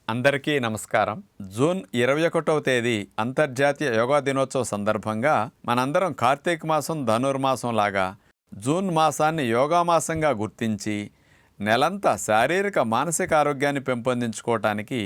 అందరికీ నమస్కారం. జూన్ 21వ తేదీ అంతర్జాతీయ యోగా దినోత్సవ సందర్భంగా మనందరం కార్తీక మాసం ధనుర్మాసం లాగా జూన్ మాసాన్ని యోగా మాసంగా గుర్తించి నెలంతా శారీరక మానసిక ఆరోగ్యాన్ని పెంపొందించుకోవటానికి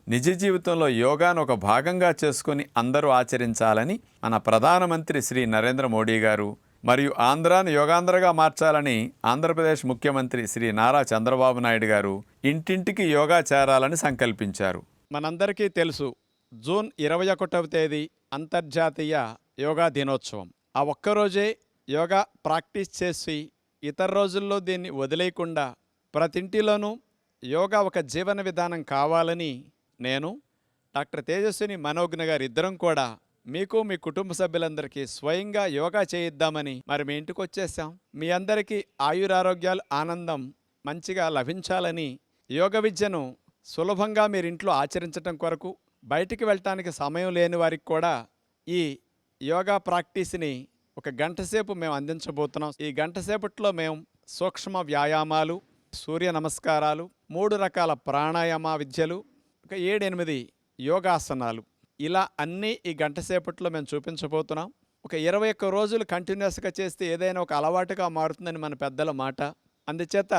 నిజ జీవితంలో యోగాను ఒక భాగంగా చేసుకుని అందరూ ఆచరించాలని మన ప్రధానమంత్రి శ్రీ నరేంద్ర మోడీ గారు మరియు ఆంధ్రాను యోగాంధ్రగా మార్చాలని ఆంధ్రప్రదేశ్ ముఖ్యమంత్రి శ్రీ నారా చంద్రబాబు నాయుడు గారు ఇంటింటికి యోగా చేరాలని సంకల్పించారు. మనందరికీ తెలుసు, జూన్ 21వ తేదీ అంతర్జాతీయ యోగా దినోత్సవం. ఆ ఒక్కరోజే యోగా ప్రాక్టీస్ చేసి ఇతర రోజుల్లో దీన్ని వదిలేయకుండా ప్రతింటిలోనూ యోగా ఒక జీవన విధానం కావాలని నేను డాక్టర్ తేజస్విని మనోజ్ఞ గారు ఇద్దరం కూడా మీకు మీ కుటుంబ సభ్యులందరికీ స్వయంగా యోగా చేయిద్దామని మీ ఇంటికి వచ్చేసాం. మీ అందరికీ ఆయురారోగ్యాలు ఆనందం మంచిగా లభించాలని యోగ విద్యను సులభంగా మీరు ఇంట్లో ఆచరించడం కొరకు బయటికి వెళ్ళటానికి సమయం లేని వారికి కూడా ఈ యోగా ప్రాక్టీస్ని ఒక గంట సేపు మేము అందించబోతున్నాం. ఈ గంట సేపట్లో మేము సూక్ష్మ వ్యాయామాలు, సూర్య నమస్కారాలు, 3 రకాల ప్రాణాయామ విద్యలు, ఒక 7-8 యోగాసనాలు, ఇలా అన్నీ ఈ గంట సేపట్లో మేము చూపించబోతున్నాం. ఒక 21 రోజులు కంటిన్యూస్గా చేస్తే ఏదైనా ఒక అలవాటుగా మారుతుందని మన పెద్దల మాట. అందుచేత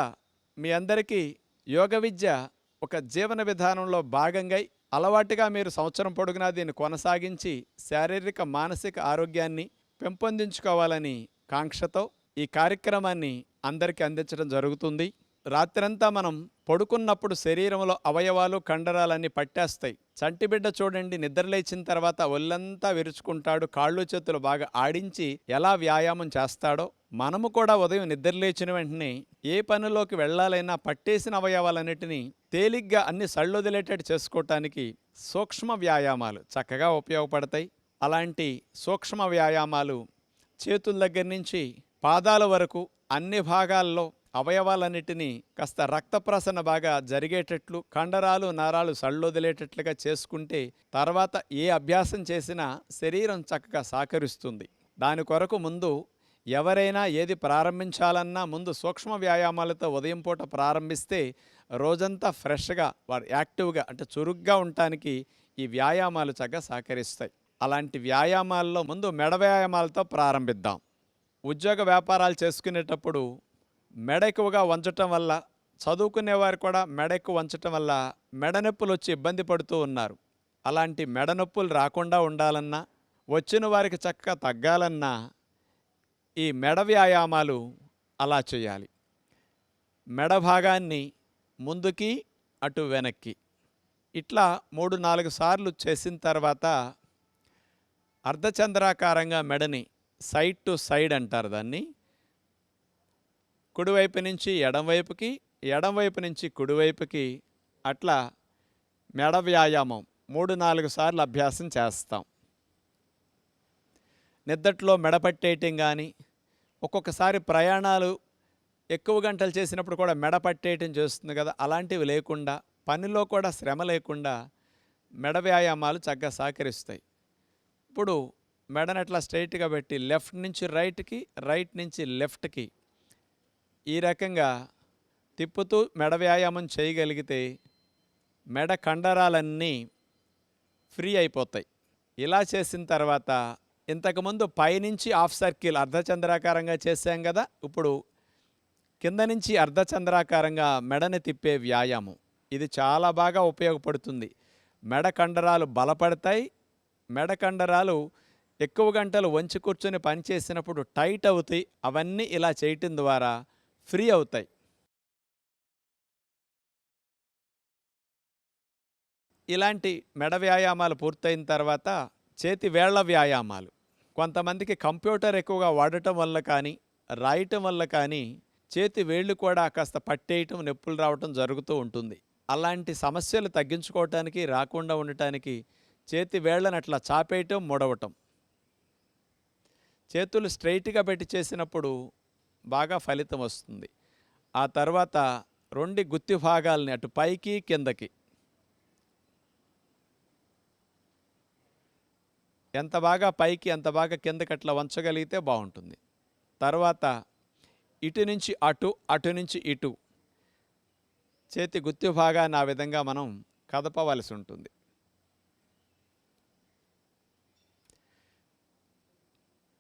మీ అందరికీ యోగ విద్య ఒక జీవన విధానంలో భాగంగా అలవాటుగా మీరు సంవత్సరం పొడుగునా దీన్ని కొనసాగించి శారీరక మానసిక ఆరోగ్యాన్ని పెంపొందించుకోవాలని కాంక్షతో ఈ కార్యక్రమాన్ని అందరికీ అందించడం జరుగుతుంది. రాత్రంతా మనం పడుకున్నప్పుడు శరీరంలో అవయవాలు కండరాలన్నీ పట్టేస్తాయి. చంటిబిడ్డ చూడండి, నిద్రలేచిన తర్వాత ఒళ్ళంతా విరుచుకుంటాడు, కాళ్ళు చేతులు బాగా ఆడించి ఎలా వ్యాయామం చేస్తాడో మనము కూడా ఉదయం నిద్రలేచిన వెంటనే ఏ పనిలోకి వెళ్ళాలైనా పట్టేసిన అవయవాలన్నిటినీ తేలిగ్గా అన్ని సళ్ళొదిలేటట్టు చేసుకోవటానికి సూక్ష్మ వ్యాయామాలు చక్కగా ఉపయోగపడతాయి. అలాంటి సూక్ష్మ వ్యాయామాలు చేతుల దగ్గర నుంచి పాదాల వరకు అన్ని భాగాల్లో అవయవాలన్నిటినీ కాస్త రక్త ప్రసరణ బాగా జరిగేటట్లు, కండరాలు నరాలు సళ్ళొదిలేటట్లుగా చేసుకుంటే తర్వాత ఏ అభ్యాసం చేసినా శరీరం చక్కగా సహకరిస్తుంది. దాని కొరకు ముందు ఎవరైనా ఏది ప్రారంభించాలన్నా ముందు సూక్ష్మ వ్యాయామాలతో ఉదయం పూట ప్రారంభిస్తే రోజంతా ఫ్రెష్గా వారు యాక్టివ్గా అంటే చురుగ్గా ఉండటానికి ఈ వ్యాయామాలు చక్కగా సహకరిస్తాయి. అలాంటి వ్యాయామాల్లో ముందు మెడ వ్యాయామాలతో ప్రారంభిద్దాం. ఉద్యోగ వ్యాపారాలు చేసుకునేటప్పుడు మెడ ఎక్కువగా వంచటం వల్ల, చదువుకునేవారు కూడా మెడ ఎక్కువ వంచటం వల్ల మెడ నొప్పులు వచ్చి ఇబ్బంది పడుతూ ఉన్నారు. అలాంటి మెడ నొప్పులు రాకుండా ఉండాలన్నా, వచ్చిన వారికి చక్కగా తగ్గాలన్నా ఈ మెడ వ్యాయామాలు అలా చేయాలి. మెడ భాగాన్ని ముందుకి అటు వెనక్కి ఇట్లా 3-4 సార్లు చేసిన తర్వాత అర్ధచంద్రాకారంగా మెడని సైడ్ టు సైడ్ అంటారు దాన్ని, కుడివైపు నుంచి ఎడంవైపుకి, ఎడంవైపు నుంచి కుడివైపుకి అట్లా మెడ వ్యాయామం 3-4 సార్లు అభ్యాసం చేస్తాం. నిద్దట్లో మెడ పట్టేయటం కానీ, ఒక్కొక్కసారి ప్రయాణాలు ఎక్కువ గంటలు చేసినప్పుడు కూడా మెడ పట్టేయటం చేస్తుంది కదా, అలాంటివి లేకుండా పనిలో కూడా శ్రమ లేకుండా మెడ వ్యాయామాలు చక్కగా సహకరిస్తాయి. ఇప్పుడు మెడను అట్లా స్ట్రైట్గా పెట్టి లెఫ్ట్ నుంచి రైట్కి, రైట్ నుంచి లెఫ్ట్కి ఈ రకంగా తిప్పుతూ మెడ వ్యాయామం చేయగలిగితే మెడ కండరాలన్నీ ఫ్రీ అయిపోతాయి. ఇలా చేసిన తర్వాత ఇంతకుముందు పైనుంచి హాఫ్ సర్కిల్ అర్ధచంద్రాకారంగా చేసాం కదా, ఇప్పుడు కింద నుంచి అర్ధచంద్రాకారంగా మెడని తిప్పే వ్యాయామం ఇది చాలా బాగా ఉపయోగపడుతుంది. మెడ కండరాలు బలపడతాయి. మెడ కండరాలు ఎక్కువ గంటలు వంచి కూర్చొని పనిచేసినప్పుడు టైట్ అవుతాయి. అవన్నీ ఇలా చేయటం ద్వారా ఫ్రీ అవుతాయి. ఇలాంటి మెడ వ్యాయామాలు పూర్తయిన తర్వాత చేతి వేళ్ల వ్యాయామాలు. కొంతమందికి కంప్యూటర్ ఎక్కువగా వాడటం వల్ల కానీ, రాయటం వల్ల కానీ చేతి వేళ్ళు కూడా కాస్త పట్టేయటం, నొప్పులు రావటం జరుగుతూ ఉంటుంది. అలాంటి సమస్యలు తగ్గించుకోవటానికి, రాకుండా ఉండటానికి చేతి వేళ్ళని అట్లా చాపేయటం, ముడవటం. చేతులు స్ట్రైట్గా పెట్టి చేసినప్పుడు బాగా ఫలితం వస్తుంది. ఆ తర్వాత 2 గుత్తి భాగాలని అటు పైకి కిందకి ఎంత బాగా పైకి ఎంత బాగా కిందకి అట్లా వంచగలిగితే బాగుంటుంది. తర్వాత ఇటు నుంచి అటు, అటు నుంచి ఇటు చేతి గుత్తి భాగాన్ని ఆ విధంగా మనం కదపవలసి ఉంటుంది.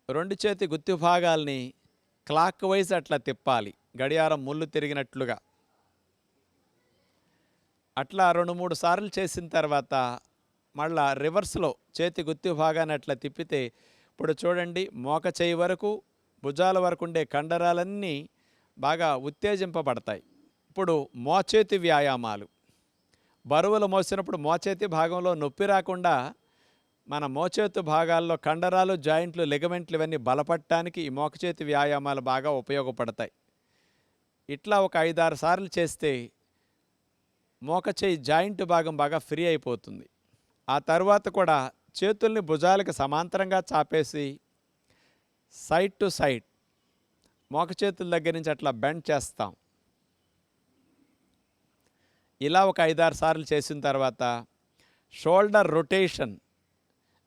రెండు చేతి గుత్తి భాగాల్ని క్లాక్ వైజ్ అట్లా తిప్పాలి, గడియారం ముళ్ళు తిరిగినట్లుగా. అట్లా 2-3 సార్లు చేసిన తర్వాత మళ్ళా రివర్స్లో చేతి గుత్తి భాగాన్ని అట్లా తిప్పితే ఇప్పుడు చూడండి, మోక చేయి వరకు భుజాల వరకు ఉండే కండరాలన్నీ బాగా ఉత్తేజింపబడతాయి. ఇప్పుడు మోచేతి వ్యాయామాలు. బరువులు మోసినప్పుడు మోచేతి భాగంలో నొప్పి రాకుండా మన మోచేతి భాగాల్లో కండరాలు, జాయింట్లు, లిగమెంట్లు ఇవన్నీ బలపడటానికి ఈ మోకచేతి వ్యాయామాలు బాగా ఉపయోగపడతాయి. ఇట్లా ఒక 5-6 సార్లు చేస్తే మోకచేయి జాయింట్ భాగం బాగా ఫ్రీ అయిపోతుంది. ఆ తర్వాత కూడా చేతుల్ని భుజాలకు సమాంతరంగా చాపేసి సైడ్ టు సైడ్ మోకచేతుల దగ్గర నుంచి అట్లా బెండ్ చేస్తాం. ఇలా ఒక 5-6 సార్లు చేసిన తర్వాత షోల్డర్ రొటేషన్,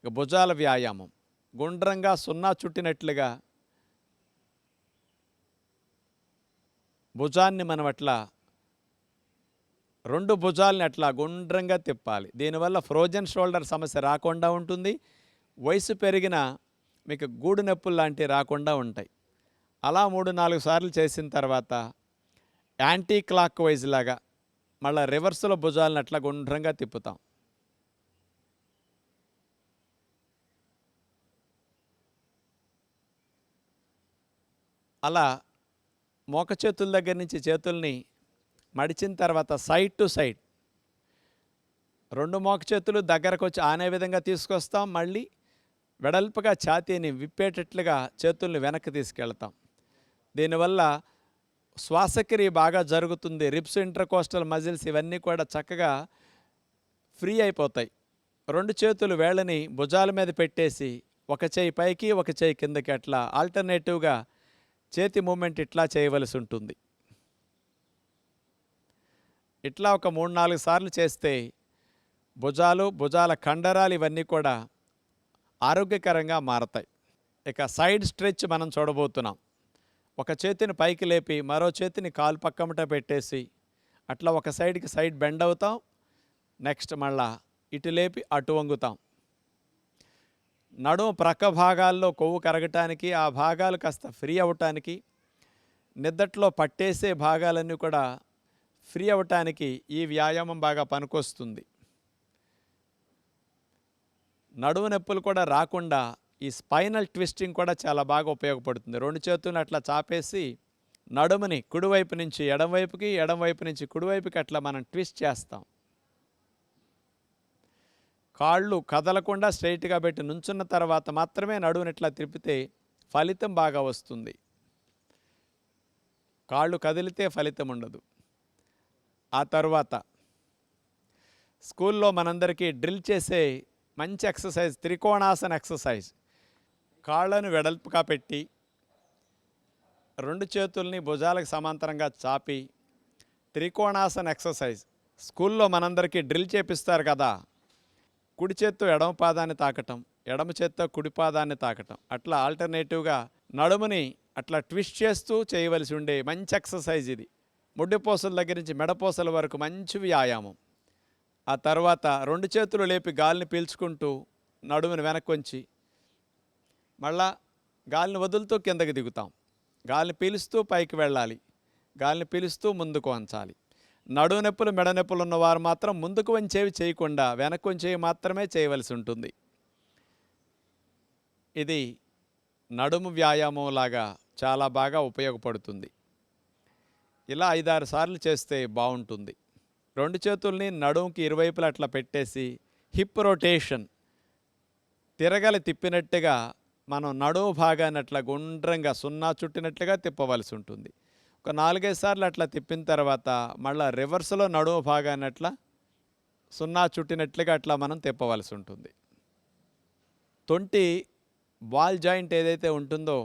భుజాల వ్యాయామం. గుండ్రంగా సున్నా చుట్టినట్లుగా భుజాన్ని మనం అట్లా 2 భుజాలని అట్లా గుండ్రంగా తిప్పాలి. దీనివల్ల ఫ్రోజన్ షోల్డర్ సమస్య రాకుండా ఉంటుంది. వయసు పెరిగిన మీకు గూడు నొప్పులు లాంటివి రాకుండా ఉంటాయి. అలా 3-4 సార్లు చేసిన తర్వాత యాంటీ క్లాక్ వైజ్ లాగా మళ్ళీ రివర్స్లో భుజాలను అట్లా గుండ్రంగా తిప్పుతాం. అలా మోక చేతుల దగ్గర నుంచి చేతుల్ని మడిచిన తర్వాత సైడ్ టు సైడ్ 2 మోక చేతులు దగ్గరకు వచ్చి ఆనే విధంగా తీసుకొస్తాం. మళ్ళీ వెడల్పుగా ఛాతీని విప్పేటట్లుగా చేతుల్ని వెనక్కి తీసుకెళ్తాం. దీనివల్ల శ్వాసక్రియ బాగా జరుగుతుంది. రిబ్స్, ఇంటర్కోస్టల్ మజిల్స్ ఇవన్నీ కూడా చక్కగా ఫ్రీ అయిపోతాయి. 2 చేతులు వేళ్ళని భుజాల మీద పెట్టేసి ఒక చేయి పైకి ఒక చేయి కిందకి అట్లా ఆల్టర్నేటివ్గా చేతి మూమెంట్ ఇట్లా చేయవలసి ఉంటుంది. ఇట్లా ఒక 3-4 సార్లు చేస్తే భుజాల కండరాలు ఇవన్నీ కూడా ఆరోగ్యకరంగా మారతాయి. ఇక సైడ్ స్ట్రెచ్ మనం చూడబోతున్నాం. ఒక చేతిని పైకి లేపి మరో చేతిని కాలు పక్కమట పెట్టేసి అట్లా ఒక సైడ్కి సైడ్ బెండ్ అవుతాం. నెక్స్ట్ మళ్ళా ఇటు లేపి అటు వంగుతాం. నడుము ప్రక్క భాగాల్లో కొవ్వు కరగటానికి, ఆ భాగాలు కాస్త ఫ్రీ అవ్వటానికి, నిద్దట్లో పట్టేసే భాగాలన్నీ కూడా ఫ్రీ అవ్వటానికి ఈ వ్యాయామం బాగా పనికొస్తుంది. నడుము నొప్పులు కూడా రాకుండా ఈ స్పైనల్ ట్విస్టింగ్ కూడా చాలా బాగా ఉపయోగపడుతుంది. 2 చేతులను అట్లా చాపేసి నడుముని కుడివైపు నుంచి ఎడంవైపుకి, ఎడంవైపు నుంచి కుడివైపుకి అట్లా మనం ట్విస్ట్ చేస్తాం. కాళ్ళు కదలకుండా స్ట్రైట్గా పెట్టి నుంచున్న తర్వాత మాత్రమే నడుముని ఇట్లా తిప్పితే ఫలితం బాగా వస్తుంది. కాళ్ళు కదిలితే ఫలితం ఉండదు. ఆ తర్వాత స్కూల్లో మనందరికీ డ్రిల్ చేసే మంచి ఎక్సర్సైజ్ త్రికోణాసన ఎక్సర్సైజ్. కాళ్ళను వెడల్పుగా పెట్టి 2 చేతుల్ని భుజాలకు సమాంతరంగా చాపి త్రికోణాసన ఎక్సర్సైజ్. స్కూల్లో మనందరికీ డ్రిల్ చేపిస్తారు కదా, కుడి చేత్తో ఎడమ పాదాన్ని తాకటం, ఎడమ చేత్తో కుడి పాదాన్ని తాకటం, అట్లా ఆల్టర్నేటివ్గా నడుముని అట్లా ట్విస్ట్ చేస్తూ చేయవలసి ఉండే మంచి ఎక్సర్సైజ్ ఇది. ముడ్డిపోసల దగ్గర నుంచి మెడపోసల వరకు మంచి వ్యాయామం. ఆ తర్వాత 2 చేతులు లేపి గాలిని పీల్చుకుంటూ నడుముని వెనక్కొంచి మళ్ళా గాలిని వదులుతూ కిందకి దిగుతాం. గాలిని పీలుస్తూ పైకి వెళ్ళాలి, గాలిని పీలుస్తూ ముందుకు వంచాలి. నడుము నొప్పులు, మెడ నొప్పులు ఉన్నవారు మాత్రం ముందుకు వంచేవి చేయకుండా వెనక్కు వంచేవి మాత్రమే చేయవలసి ఉంటుంది. ఇది నడుము వ్యాయామం లాగా చాలా బాగా ఉపయోగపడుతుంది. ఇలా 5-6 సార్లు చేస్తే బాగుంటుంది. 2 చేతుల్ని నడుముకి ఇరువైపులా అట్లా పెట్టేసి హిప్ రొటేషన్, తిరగలి తిప్పినట్టుగా మనం నడుము భాగాన్ని అట్లా గుండ్రంగా సున్నా చుట్టినట్లుగా తిప్పవలసి ఉంటుంది. ఒక 4-5 సార్లు అట్లా తిప్పిన తర్వాత మళ్ళీ రివర్స్లో నడుము భాగాన్ని అట్లా సున్నా చుట్టినట్లుగా అట్లా మనం తిప్పవలసి ఉంటుంది. తొంటి బాల్ జాయింట్ ఏదైతే ఉంటుందో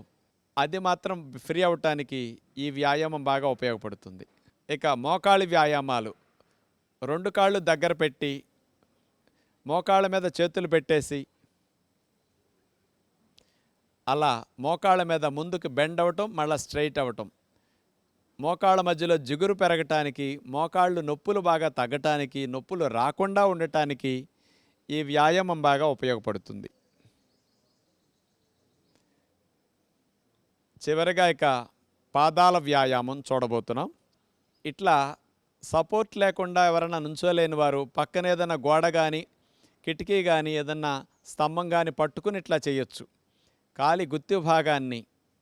అది మాత్రం ఫ్రీ అవ్వటానికి ఈ వ్యాయామం బాగా ఉపయోగపడుతుంది. ఇక మోకాళ్ళ వ్యాయామాలు. 2 కాళ్ళు దగ్గర పెట్టి మోకాళ్ళ మీద చేతులు పెట్టేసి అలా మోకాళ్ళ మీద ముందుకు బెండ్ అవ్వటం, మళ్ళీ స్ట్రైట్ అవ్వటం. మోకాళ్ళ మధ్యలో జిగురు పెరగటానికి, మోకాళ్ళు నొప్పులు బాగా తగ్గటానికి, నొప్పులు రాకుండా ఉండటానికి ఈ వ్యాయామం బాగా ఉపయోగపడుతుంది. చివరిగా ఇక పాదాల వ్యాయామం చూడబోతున్నాం. ఇట్లా సపోర్ట్ లేకుండా ఎవరైనా నుంచోలేని వారు పక్కన ఏదైనా గోడ కానీ, కిటికీ కానీ, ఏదన్నా స్తంభం కానీ పట్టుకుని ఇట్లా చేయొచ్చు. కాలి గుత్తి భాగాన్ని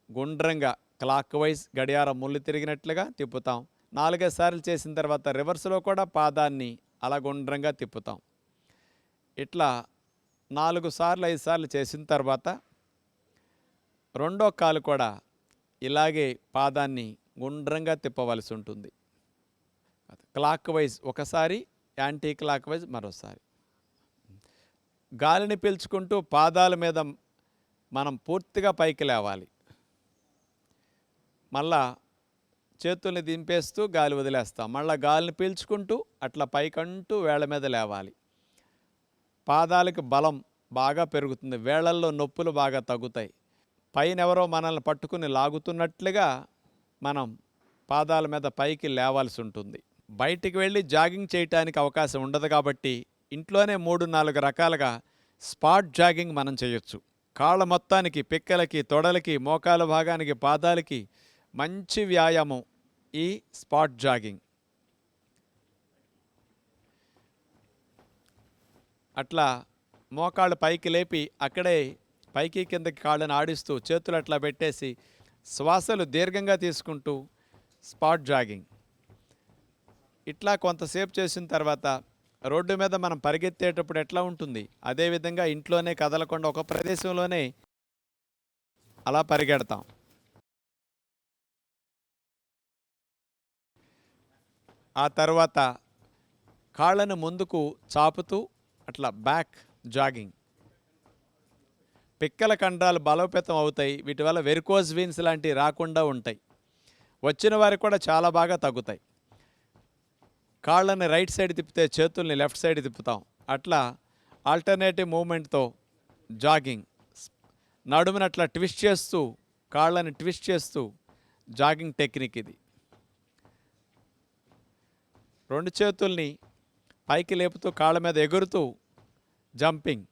గుండ్రంగా క్లాక్ వైజ్ గడియారం ముళ్ళు తిరిగినట్లుగా తిప్పుతాం. 4-5 సార్లు చేసిన తర్వాత రివర్స్లో కూడా పాదాన్ని అలా గుండ్రంగా తిప్పుతాం. ఇట్లా 4 సార్లు 5 సార్లు చేసిన తర్వాత రెండో కాలు కూడా ఇలాగే పాదాన్ని గుండ్రంగా తిప్పవలసి ఉంటుంది. క్లాక్ వైజ్ ఒకసారి, యాంటీ క్లాక్ వైజ్ మరోసారి. గాలిని పీల్చుకుంటూ పాదాల మీద మనం పూర్తిగా పైకి లేవాలి. మళ్ళా చేతుల్ని దింపేస్తూ గాలి వదిలేస్తాం. మళ్ళీ గాలిని పీల్చుకుంటూ అట్లా పైకంటూ వేళ్ళ మీద లేవాలి. పాదాలకు బలం బాగా పెరుగుతుంది. వేళ్ళల్లో నొప్పులు బాగా తగ్గుతాయి. పైన ఎవరో మనల్ని పట్టుకుని లాగుతున్నట్లుగా మనం పాదాల మీద పైకి లేవాల్సి ఉంటుంది. బయటికి వెళ్ళి జాగింగ్ చేయటానికి అవకాశం ఉండదు కాబట్టి ఇంట్లోనే 3-4 రకాలుగా స్పాట్ జాగింగ్ మనం చేయొచ్చు. కాళ్ళ మొత్తానికి, పిక్కలకి, తొడలకి, మోకాల భాగానికి, పాదాలకి మంచి వ్యాయామం ఈ స్పాట్ జాగింగ్. అట్లా మోకాళ్ళు పైకి లేపి అక్కడే పైకి కిందకి కాళ్ళని ఆడిస్తూ చేతులు అట్లా పెట్టేసి శ్వాసలు దీర్ఘంగా తీసుకుంటూ స్పాట్ జాగింగ్. ఇట్లా కొంతసేపు చేసిన తర్వాత రోడ్డు మీద మనం పరిగెత్తేటప్పుడు ఎట్లా ఉంటుంది, అదేవిధంగా ఇంట్లోనే కదలకుండా ఒక ప్రదేశంలోనే అలా పరిగెడతాం. ఆ తర్వాత కాళ్ళను ముందుకు చాపుతూ అట్లా బ్యాక్ జాగింగ్. పిక్కల కండరాలు బలోపేతం అవుతాయి. వీటి వల్ల వెరికోజ్ వీన్స్ లాంటివి రాకుండా ఉంటాయి. వచ్చిన వారికి కూడా చాలా బాగా తగ్గుతాయి. కాళ్ళని రైట్ సైడ్ తిప్పితే చేతుల్ని లెఫ్ట్ సైడ్ తిప్పుతాం. అట్లా ఆల్టర్నేటివ్ మూమెంట్తో జాగింగ్. నడుముని అట్లా ట్విస్ట్ చేస్తూ, కాళ్ళని ట్విస్ట్ చేస్తూ జాగింగ్ టెక్నిక్ ఇది. 2 చేతుల్ని పైకి లేపుతూ కాళ్ళ మీద ఎగురుతూ జంపింగ్.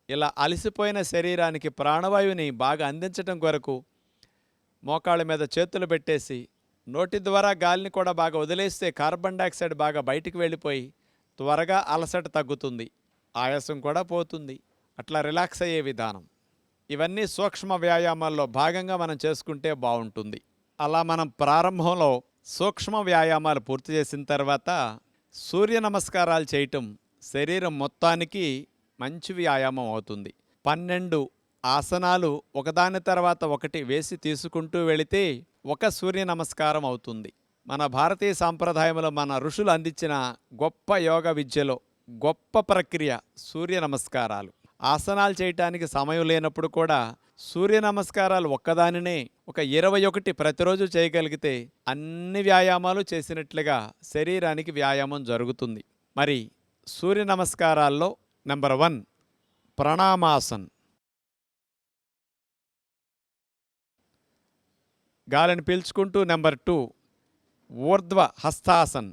ఇలా అలసిపోయిన శరీరానికి ప్రాణవాయువుని బాగా అందించడం కొరకు మోకాళ్ళ మీద చేతులు పెట్టేసి నోటి ద్వారా గాలిని కూడా బాగా వదిలేస్తే కార్బన్ డైఆక్సైడ్ బాగా బయటికి వెళ్ళిపోయి త్వరగా అలసట తగ్గుతుంది, ఆయాసం కూడా పోతుంది. అట్లా రిలాక్స్ అయ్యే విధానం. ఇవన్నీ సూక్ష్మ వ్యాయామాల్లో భాగంగా మనం చేసుకుంటే బాగుంటుంది. అలా మనం ప్రారంభంలో సూక్ష్మ వ్యాయామాలు పూర్తి చేసిన తర్వాత సూర్య నమస్కారాలు చేయటం శరీరం మొత్తానికి మంచి వ్యాయామం అవుతుంది. 12 ఆసనాలు ఒకదాని తర్వాత ఒకటి వేసి తీసుకుంటూ వెళితే ఒక సూర్య నమస్కారం అవుతుంది. మన భారతీయ సాంప్రదాయంలో మన ఋషులు అందించిన గొప్ప యోగ విద్యలో గొప్ప ప్రక్రియ సూర్య నమస్కారాలు. ఆసనాలు చేయటానికి సమయం లేనప్పుడు కూడా సూర్య నమస్కారాలు ఒక్కదానినే ఒక 21 ప్రతిరోజు చేయగలిగితే అన్ని వ్యాయామాలు చేసినట్లుగా శరీరానికి వ్యాయామం జరుగుతుంది. మరి సూర్య నమస్కారాల్లో నెంబర్ 1 ప్రణామాసన్. గాలిని పీల్చుకుంటూ. నెంబర్ 2 ఊర్ధ్వ హస్తాసన్,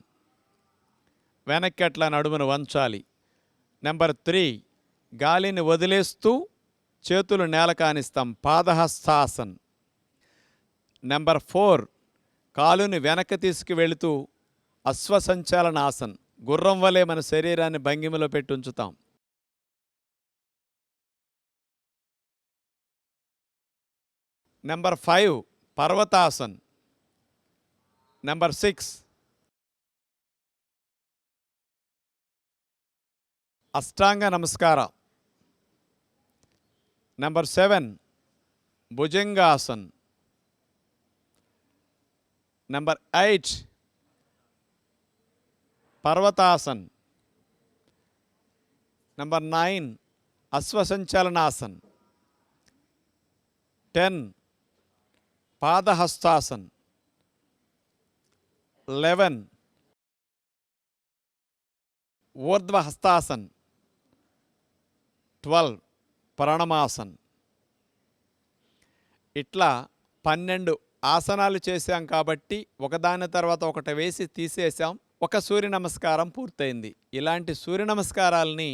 వెనక్కి అట్లా నడుమును వంచాలి. నెంబర్ 3 గాలిని వదిలేస్తూ చేతులు నేల కానిస్తాం, పాదహస్తాసన్. నెంబర్ 4 కాలుని వెనక్కి తీసుకువెళుతూ అశ్వసంచాలనాసన్, గుర్రం వలె మన శరీరాన్ని భంగిమలో పెట్టి ఉంచుతాం. నెంబర్ 5 పర్వతాసన్. నెంబర్ 6 అష్టాంగ నమస్కార. నెంబర్ 7 భుజంగాసన్. నెంబర్ 8 పర్వతాసన్. నెంబర్ 9 అశ్వసంచాలనాసన్. 10 పాదహస్తాసన్. 11 ఊర్ధ్వ హస్తాసన్. 12 ప్రణమాసన్. ఇట్లా 12 ఆసనాలు చేశాం కాబట్టి ఒకదాని తర్వాత ఒకటి వేసి తీసేసాం. ఒక సూర్య నమస్కారం పూర్తయింది. ఇలాంటి సూర్య నమస్కారాలని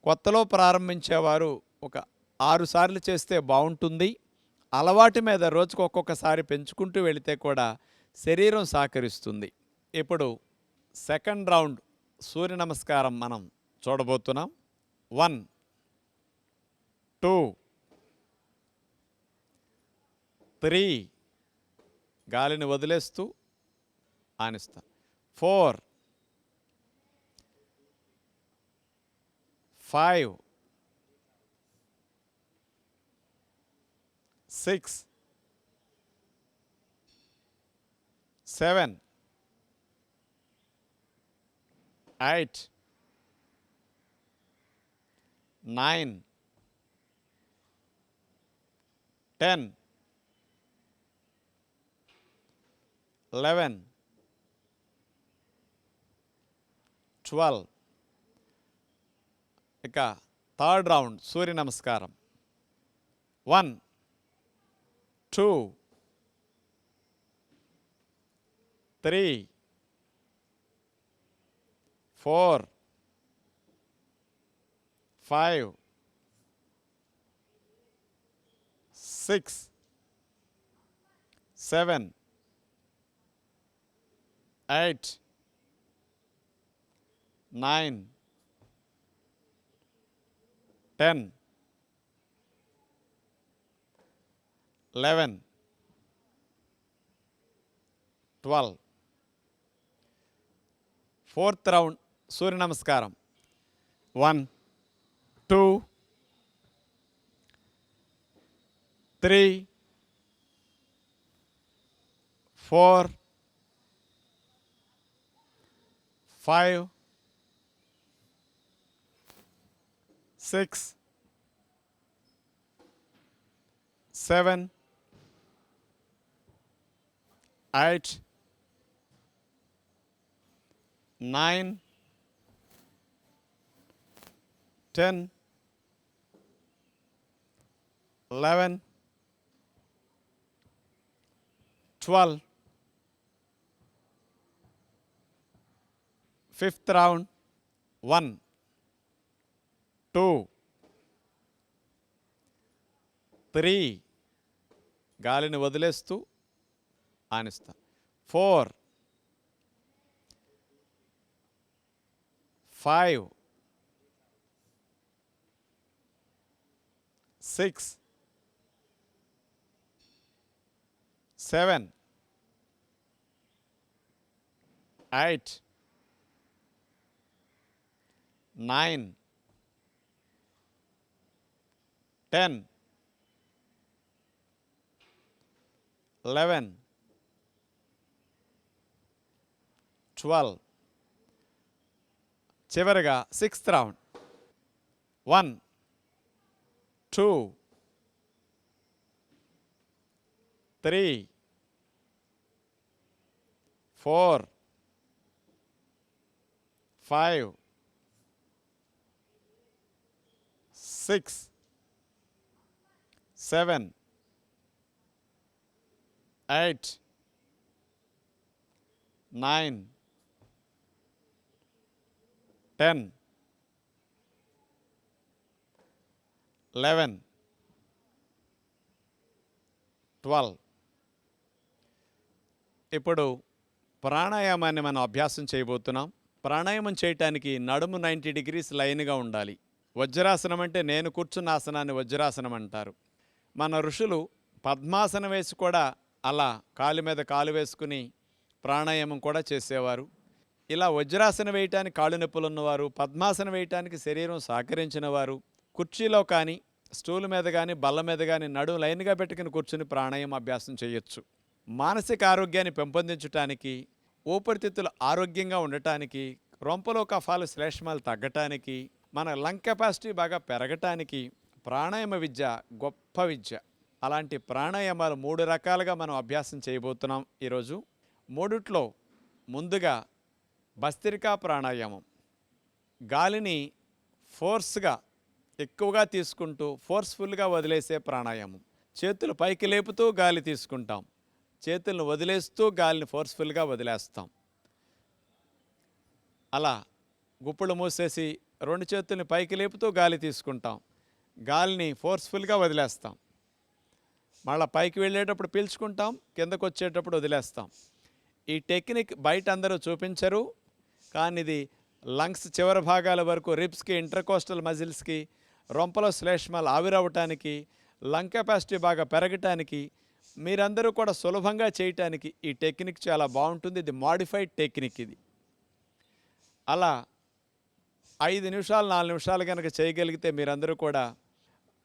కొత్తలో ప్రారంభించేవారు ఒక 6 సార్లు చేస్తే బావుంటుంది. అలవాటు మీద రోజుకు ఒక్కొక్కసారి పెంచుకుంటూ వెళితే కూడా శరీరం సహకరిస్తుంది. ఇప్పుడు సెకండ్ రౌండ్ సూర్య నమస్కారం మనం చూడబోతున్నాం. 1, 2, 3 గాలిని వదిలేస్తూ ఆనిస్తాం. 4, 5, 6, 7, 8, 9, 10, 11, 12. ఇక థర్డ్ రౌండ్ సూర్య నమస్కారం. 1, 2, 3, 4, 5, 6, 7, 8, 9, 10, 11, 12. ఫోర్త్ రౌండ్ సూర్య నమస్కారం. 1, 2, 3, 4, 5, 6, 7, 8, 9, 10, 11, 12. Fifth round. 1, 2, 3 గాలిని వదిలేస్తూ ఆనిస్తాం. 4, 5, 6, 7, 8, 9, 10, 11, 12. చివరిగా సిక్స్త్ రౌండ్. 1, 2, 3, 4, 5, 6, 7, 8, 9, 10, 11, 12. ఇప్పుడు ప్రాణాయామాన్ని మనం అభ్యాసం చేయబోతున్నాం. ప్రాణాయామం చేయటానికి నడుము 90 degrees లైన్గా ఉండాలి. వజ్రాసనం అంటే నేను కూర్చున్న ఆసనాన్ని వజ్రాసనం అంటారు. మన ఋషులు పద్మాసనం వేసి కూడా అలా కాలు మీద కాలు వేసుకుని ప్రాణాయామం కూడా చేసేవారు. ఇలా వజ్రాసనం వేయటానికి కాళ్ళు నొప్పులు ఉన్నవారు, పద్మాసనం వేయటానికి శరీరం సహకరించిన వారు కుర్చీలో కానీ స్టూల్ మీద కానీ బల్ల మీద కానీ నడుము లైన్గా పెట్టుకుని కూర్చుని ప్రాణాయామం అభ్యాసం చేయొచ్చు. మానసిక ఆరోగ్యాన్ని పెంపొందించడానికి, ఊపిరితిత్తులు ఆరోగ్యంగా ఉండటానికి, రొంపలో కఫాలు శ్లేష్మాలు తగ్గటానికి, మన లంగ్ కెపాసిటీ బాగా పెరగటానికి ప్రాణాయామ విద్య గొప్ప విద్య. అలాంటి ప్రాణాయామాలు 3 రకాలుగా మనం అభ్యాసం చేయబోతున్నాం ఈరోజు. మూడిట్లో ముందుగా భస్త్రికా ప్రాణాయామం. గాలిని ఫోర్స్గా ఎక్కువగా తీసుకుంటూ ఫోర్స్ఫుల్గా వదిలేసే ప్రాణాయామం. చేతులు పైకి లేపుతూ గాలి తీసుకుంటాం, చేతులను వదిలేస్తూ గాలిని ఫోర్స్ఫుల్గా వదిలేస్తాం. అలా గుప్పులు మూసేసి 2 చేతుల్ని పైకి లేపుతూ గాలి తీసుకుంటాం. గాలిని ఫోర్స్ఫుల్గా వదిలేస్తాం. మళ్ళీ పైకి వెళ్ళేటప్పుడు పీల్చుకుంటాం, కిందకు వచ్చేటప్పుడు వదిలేస్తాం. ఈ టెక్నిక్ బయట అందరూ చూపించరు, కానీ ఇది లంగ్స్ చివరి భాగాల వరకు, రిబ్స్కి, ఇంటర్కోస్టల్ మజిల్స్కి, రొంపలో శ్లేష్మాలు ఆవిరవటానికి, లంగ్ కెపాసిటీ బాగా పెరగటానికి, మీరందరూ కూడా సులభంగా చేయటానికి ఈ టెక్నిక్ చాలా బాగుంటుంది. ఇది మాడిఫైడ్ టెక్నిక్. ఇది అలా 5 నిమిషాలు 4 నిమిషాలు కనుక చేయగలిగితే మీరందరూ కూడా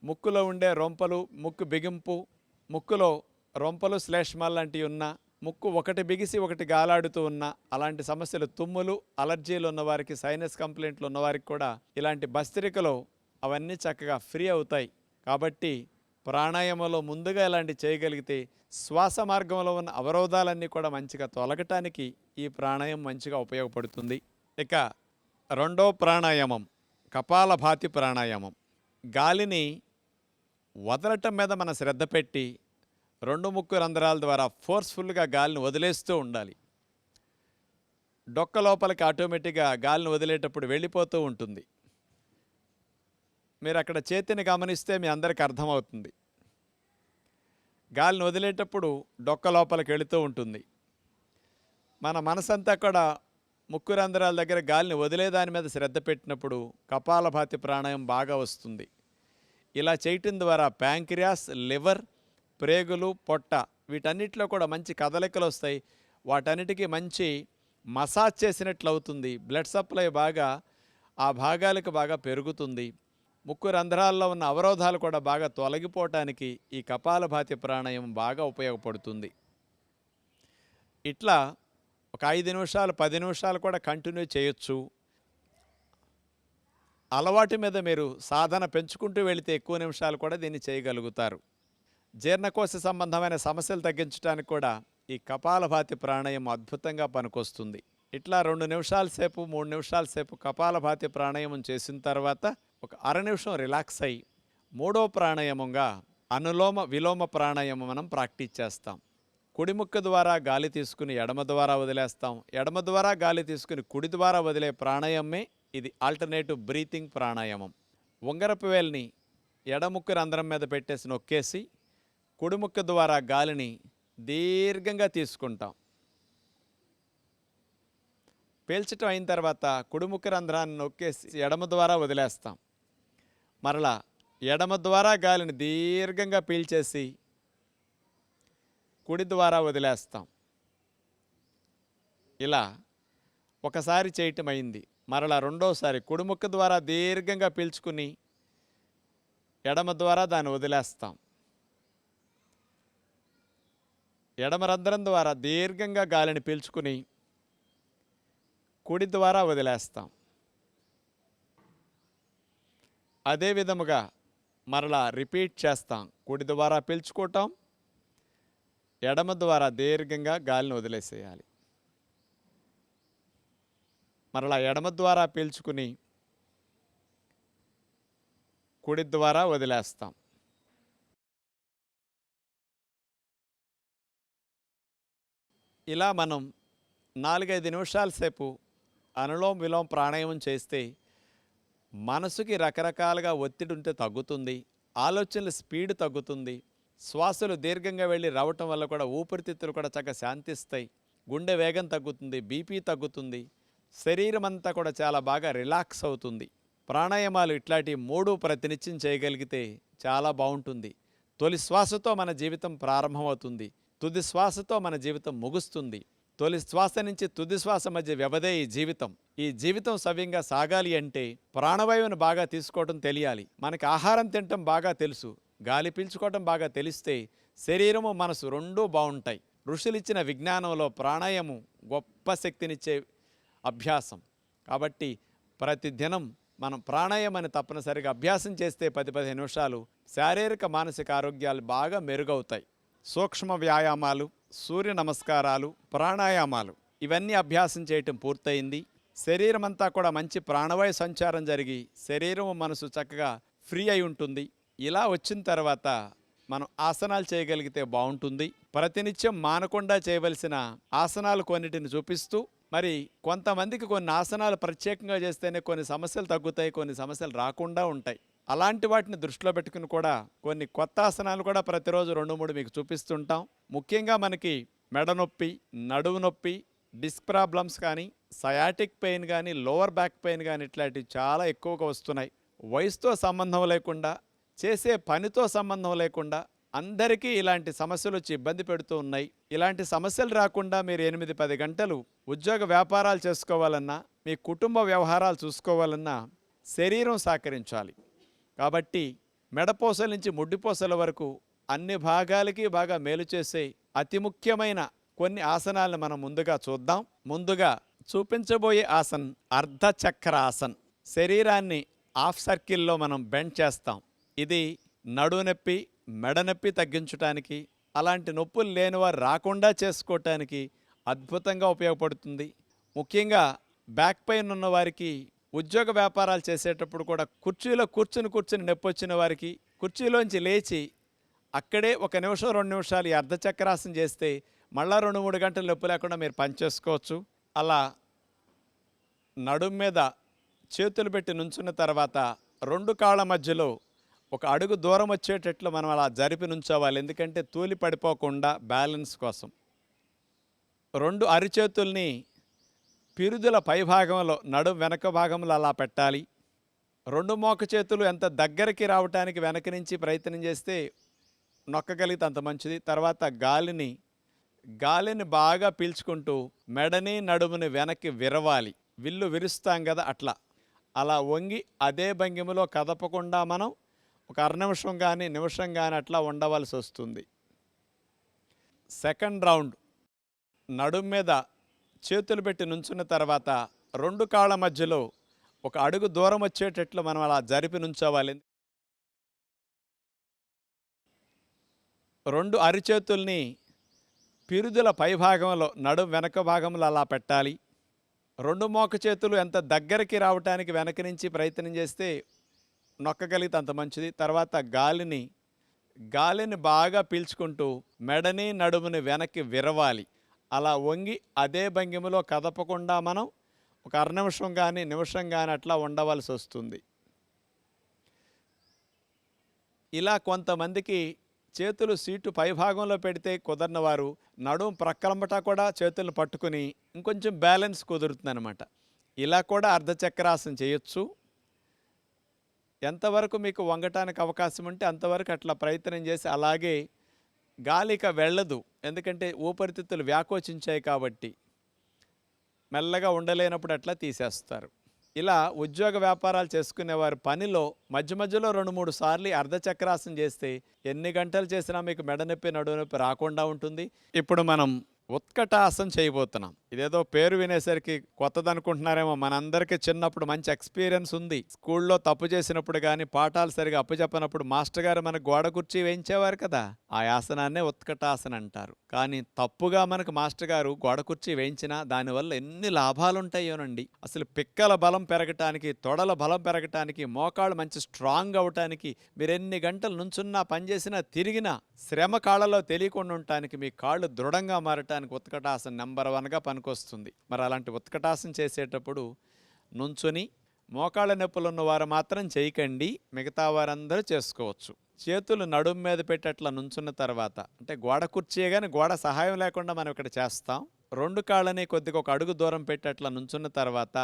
ముక్కులో ఉండే రొంపలు, ముక్కు బిగింపు, ముక్కులో రొంపలు శ్లేష్మాలు లాంటివి ఉన్న, ముక్కు ఒకటి బిగిసి ఒకటి గాలాడుతూ ఉన్న అలాంటి సమస్యలు, తుమ్ములు, అలర్జీలు ఉన్నవారికి, సైనస్ కంప్లైంట్లు ఉన్నవారికి కూడా ఇలాంటి భస్త్రికలో అవన్నీ చక్కగా ఫ్రీ అవుతాయి. కాబట్టి ప్రాణాయామంలో ముందుగా ఇలాంటి చేయగలిగితే శ్వాస మార్గంలో ఉన్న అవరోధాలన్నీ కూడా మంచిగా తొలగటానికి ఈ ప్రాణాయామం మంచిగా ఉపయోగపడుతుంది. ఇక రెండో ప్రాణాయామం కపాలభాతి ప్రాణాయామం. గాలిని వదలటం మీద మన శ్రద్ధ పెట్టి 2 ముక్కు రంధ్రాల ద్వారా ఫోర్స్ఫుల్గా గాలిని వదిలేస్తూ ఉండాలి. డొక్క లోపలికి ఆటోమేటిక్గా గాలిని వదిలేటప్పుడు వెళ్ళిపోతూ ఉంటుంది. మీరు అక్కడ చేతిని గమనిస్తే మీ అందరికీ అర్థమవుతుంది. గాలిని వదిలేటప్పుడు డొక్క లోపలికి వెళుతూ ఉంటుంది. మన మనసంతా కూడా ముక్కు రంధ్రాల దగ్గర గాలిని వదిలేదాని మీద శ్రద్ధ పెట్టినప్పుడు కపాలభాతి ప్రాణాయామం బాగా వస్తుంది. ఇలా చేయటం ద్వారా ప్యాంక్రియాస్, లివర్, ప్రేగులు, పొట్ట వీటన్నిటిలో కూడా మంచి కదలికలు వస్తాయి. వాటన్నిటికీ మంచి మసాజ్ చేసినట్లు అవుతుంది. బ్లడ్ సప్లై బాగా ఆ భాగాలకు బాగా పెరుగుతుంది. ముక్కు రంధ్రాల్లో ఉన్న అవరోధాలు కూడా బాగా తొలగిపోవటానికి ఈ కపాలభాతి ప్రాణాయామం బాగా ఉపయోగపడుతుంది. ఇట్లా ఒక 5 నిమిషాలు 10 నిమిషాలు కూడా కంటిన్యూ చేయొచ్చు. అలవాటు మీద మీరు సాధన పెంచుకుంటూ వెళితే ఎక్కువ నిమిషాలు కూడా దీన్ని చేయగలుగుతారు. జీర్ణకోశ సంబంధమైన సమస్యలు తగ్గించడానికి కూడా ఈ కపాలభాతి ప్రాణాయామం అద్భుతంగా పనికొస్తుంది. ఇట్లా 2 నిమిషాల సేపు 3 నిమిషాల సేపు కపాలభాతి ప్రాణాయామం చేసిన తర్వాత ఒక అర నిమిషం రిలాక్స్ అయ్యి మూడో ప్రాణాయామంగా అనులోమ విలోమ ప్రాణాయామం మనం ప్రాక్టీస్ చేస్తాం. కుడి ముక్కు ద్వారా గాలి తీసుకుని ఎడమ ద్వారా వదిలేస్తాం. ఎడమ ద్వారా గాలి తీసుకుని కుడి ద్వారా వదిలే ప్రాణాయామమే ఇది ఆల్టర్నేటివ్ బ్రీతింగ్ ప్రాణాయామం. ఉంగరపు వేలిని ఎడముక్కు రంధ్రం మీద పెట్టేసి నొక్కేసి కుడి ముక్కు ద్వారా గాలిని దీర్ఘంగా తీసుకుంటాం. పీల్చటం అయిన తర్వాత కుడి ముక్కు రంధ్రాన్ని నొక్కేసి ఎడమ ద్వారా వదిలేస్తాం. మరలా ఎడమ ద్వారా గాలిని దీర్ఘంగా పీల్చేసి కుడి ద్వారా వదిలేస్తాం. ఇలా ఒకసారి చేయటం అయింది. మరలా రెండోసారి కుడి ముక్కు ద్వారా దీర్ఘంగా పీల్చుకుని ఎడమ ద్వారా దాన్ని వదిలేస్తాం. ఎడమ రంధ్రం ద్వారా దీర్ఘంగా గాలిని పీల్చుకుని కుడి ద్వారా వదిలేస్తాం. అదే విధముగా మరలా రిపీట్ చేస్తాం. కుడి ద్వారా పీల్చుకోవటం, ఎడమ ద్వారా దీర్ఘంగా గాలిని వదిలేసేయాలి. మరలా ఎడమ ద్వారా పీల్చుకుని కుడి ద్వారా వదిలేస్తాం. ఇలా మనం 4-5 నిమిషాల సేపు అనులోమ విలోమ ప్రాణాయామం చేస్తే మనసుకి రకరకాలుగా ఒత్తిడి ఉంటే తగ్గుతుంది. ఆలోచనల స్పీడ్ తగ్గుతుంది. శ్వాసలు దీర్ఘంగా వెళ్ళి రావటం వల్ల కూడా ఊపిరితిత్తులు కూడా చక్కగా శాంతిస్తాయి. గుండె వేగం తగ్గుతుంది, బీపీ తగ్గుతుంది. శరీరం అంతా కూడా చాలా బాగా రిలాక్స్ అవుతుంది. ప్రాణాయామాలు ఇట్లాంటి 3 ప్రతినిత్యం చేయగలిగితే చాలా బాగుంటుంది. తొలి శ్వాసతో మన జీవితం ప్రారంభమవుతుంది. తుది శ్వాసతో మన జీవితం ముగుస్తుంది. తొలి శ్వాస నుంచి తుది శ్వాస మధ్య వ్యవధే ఈ జీవితం. ఈ జీవితం సవ్యంగా సాగాలి అంటే ప్రాణవాయువును బాగా తీసుకోవడం తెలియాలి. మనకి ఆహారం తినటం బాగా తెలుసు, గాలి పీల్చుకోవటం బాగా తెలిస్తే శరీరము మనసు రెండూ బాగుంటాయి. ఋషులిచ్చిన విజ్ఞానంలో ప్రాణాయామం గొప్ప శక్తినిచ్చే అభ్యాసం. కాబట్టి ప్రతిదినం మనం ప్రాణాయామాన్ని తప్పనిసరిగా అభ్యాసం చేస్తే 10-15 నిమిషాలు శారీరక మానసిక ఆరోగ్యాలు బాగా మెరుగవుతాయి. సూక్ష్మ వ్యాయామాలు, సూర్య నమస్కారాలు, ప్రాణాయామాలు ఇవన్నీ అభ్యాసం చేయటం పూర్తయింది. శరీరం అంతా కూడా మంచి ప్రాణవాయు సంచారం జరిగి శరీరం మనసు చక్కగా ఫ్రీ అయి ఉంటుంది. ఇలా వచ్చిన తర్వాత మనం ఆసనాలు చేయగలిగితే బాగుంటుంది. ప్రతినిత్యం మానకుండా చేయవలసిన ఆసనాలు కొన్నిటిని చూపిస్తూ, మరి కొంతమందికి కొన్ని ఆసనాలు ప్రత్యేకంగా చేస్తేనే కొన్ని సమస్యలు తగ్గుతాయి, కొన్ని సమస్యలు రాకుండా ఉంటాయి. అలాంటి వాటిని దృష్టిలో పెట్టుకుని కూడా కొన్ని కొత్త ఆసనాలు కూడా ప్రతిరోజు 2-3 మీకు చూపిస్తుంటాం. ముఖ్యంగా మనకి మెడ నొప్పి, నడుము నొప్పి, డిస్క్ ప్రాబ్లమ్స్ కానీ, సయాటిక్ పెయిన్ కానీ, లోవర్ బ్యాక్ పెయిన్ కానీ ఇట్లాంటివి చాలా ఎక్కువగా వస్తున్నాయి. వయసుతో సంబంధం లేకుండా, చేసే పనితో సంబంధం లేకుండా అందరికీ ఇలాంటి సమస్యలు వచ్చి ఇబ్బంది పెడుతూ ఉన్నాయి. ఇలాంటి సమస్యలు రాకుండా మీరు 8-10 గంటలు ఉద్యోగ వ్యాపారాలు చేసుకోవాలన్నా, మీ కుటుంబ వ్యవహారాలు చూసుకోవాలన్నా శరీరం సహకరించాలి. కాబట్టి మెడపోసల నుంచి ముడ్డిపోసల వరకు అన్ని భాగాలకి బాగా మేలు చేసే అతి ముఖ్యమైన కొన్ని ఆసనాలను మనం ముందుగా చూద్దాం. ముందుగా చూపించబోయే ఆసన్ అర్ధచక్ర ఆసన్. శరీరాన్ని హాఫ్ సర్కిల్లో మనం బెండ్ చేస్తాం. ఇది నడుము నొప్పి, మెడ నొప్పి తగ్గించడానికి, అలాంటి నొప్పులు లేనివారు రాకుండా చేసుకోవటానికి అద్భుతంగా ఉపయోగపడుతుంది. ముఖ్యంగా బ్యాక్ పెయిన్ ఉన్న వారికి, ఉద్యోగ వ్యాపారాలు చేసేటప్పుడు కూడా కుర్చీలో కూర్చుని నొప్పి వచ్చిన వారికి కుర్చీలోంచి లేచి అక్కడే 1 నిమిషం 2 నిమిషాలు ఈ అర్ధచక్రాసనం చేస్తే మళ్ళా 2-3 గంటలు నొప్పి లేకుండా మీరు పని చేసుకోవచ్చు. అలా నడుం మీద చేతులు పెట్టి నుంచున్న తర్వాత 2 కాళ్ళ మధ్యలో 1 అడుగు దూరం వచ్చేటట్లు మనం అలా జరిపి నుంచోవాలి. ఎందుకంటే తూలి పడిపోకుండా బ్యాలెన్స్ కోసం. 2 అరిచేతుల్ని పిరుదుల పైభాగంలో, నడుం వెనక భాగంలో అలా పెట్టాలి. 2 మోక చేతులు ఎంత దగ్గరికి రావటానికి వెనక నుంచి ప్రయత్నం చేస్తే నొక్కగలిగితే అంత మంచిది. తర్వాత గాలిని బాగా పీల్చుకుంటూ మెడని నడుముని వెనక్కి విరవాలి. విల్లు విరుస్తాం కదా, అలా వంగి అదే భంగిమలో కదపకుండా మనం 1 నిమిషం కానీ నిమిషం కానీ అట్లా ఉండవలసి వస్తుంది. సెకండ్ రౌండ్ నడుం మీద చేతులు పెట్టి నుంచున్న తర్వాత 2 కాళ్ళ మధ్యలో 1 అడుగు దూరం వచ్చేటట్లు మనం అలా జరిపి నుంచోవాలి. 2 అరిచేతుల్ని పిరుదుల పైభాగంలో, నడుం వెనక భాగంలో అలా పెట్టాలి. 2 మోక చేతులు ఎంత దగ్గరికి రావటానికి వెనక నుంచి ప్రయత్నం చేస్తే నొక్కగలిగితే అంత మంచిది. తర్వాత గాలిని బాగా పీల్చుకుంటూ మెడని నడుముని వెనక్కి విరవాలి. అలా వంగి అదే భంగిమలో కదపకుండా మనం 1 నిమిషం కానీ నిమిషం కానీ అట్లా ఉండవలసి వస్తుంది. ఇలా కొంతమందికి చేతులు సీటు పైభాగంలో పెడితే కుదరని వారు నడుము ప్రక్కలంబటా కూడా చేతులను పట్టుకుని ఇంకొంచెం బ్యాలెన్స్ కుదురుతుందనమాట. ఇలా కూడా అర్ధచక్రాసనం చేయొచ్చు. ఎంతవరకు మీకు వంగటానికి అవకాశం ఉంటే అంతవరకు అట్లా ప్రయత్నం చేసి, అలాగే గాలిక వెళ్ళదు, ఎందుకంటే ఊపిరితిత్తులు వ్యాకోచించాయి కాబట్టి మెల్లగా ఉండలేనప్పుడు అట్లా తీసేస్తారు. ఇలా ఉద్యోగ వ్యాపారాలు చేసుకునేవారు పనిలో మధ్య మధ్యలో 2-3 సార్లు అర్ధచక్రాసనం చేస్తే ఎన్ని గంటలు చేసినా మీకు మెడ నొప్పి, నడుము నొప్పి రాకుండా ఉంటుంది. ఇప్పుడు మనం ఉత్కటాసనం చేయబోతున్నాం. ఇదేదో పేరు వినేసరికి కొత్తదనుకుంటున్నారేమో. మనందరికీ చిన్నప్పుడు మంచి ఎక్స్పీరియన్స్ ఉంది. స్కూల్లో తప్పు చేసినప్పుడు కానీ, పాఠాలు సరిగా అప్పచెప్పనప్పుడు మాస్టర్ గారు మనకు గోడ కుర్చీ వేయించేవారు కదా, ఆ ఆసనాన్నే ఉత్కటాసనం అంటారు. కానీ తప్పుగా మనకు మాస్టర్ గారు గోడ కుర్చీ వేయించినా దానివల్ల ఎన్ని లాభాలు ఉంటాయోనండి. అసలు పిక్కల బలం పెరగటానికి, తొడల బలం పెరగటానికి, మోకాళ్ళు మంచి స్ట్రాంగ్ అవటానికి, మీరు ఎన్ని గంటలు నుంచున్నా, పనిచేసినా, తిరిగినా శ్రమ కాళ్ళలో తెలియకుండా ఉండటానికి, మీ కాళ్ళు దృఢంగా మారటానికి ఉత్కటాసనం నెంబర్ 1గా పనికొస్తుంది. మరి అలాంటి ఉత్కటాసనం చేసేటప్పుడు నుంచుని, మోకాళ్ళ నొప్పులు ఉన్నవారు మాత్రం చేయకండి, మిగతా వారందరూ చేసుకోవచ్చు. చేతులు నడుం మీద పెట్టి అట్లా నుంచున్న తర్వాత, అంటే గోడ కుర్చీ కానీ గోడ సహాయం లేకుండా మనం ఇక్కడ చేస్తాం. 2 కాళ్ళని కొద్దిగా 1 అడుగు దూరం పెట్టి అట్లా నుంచున్న తర్వాత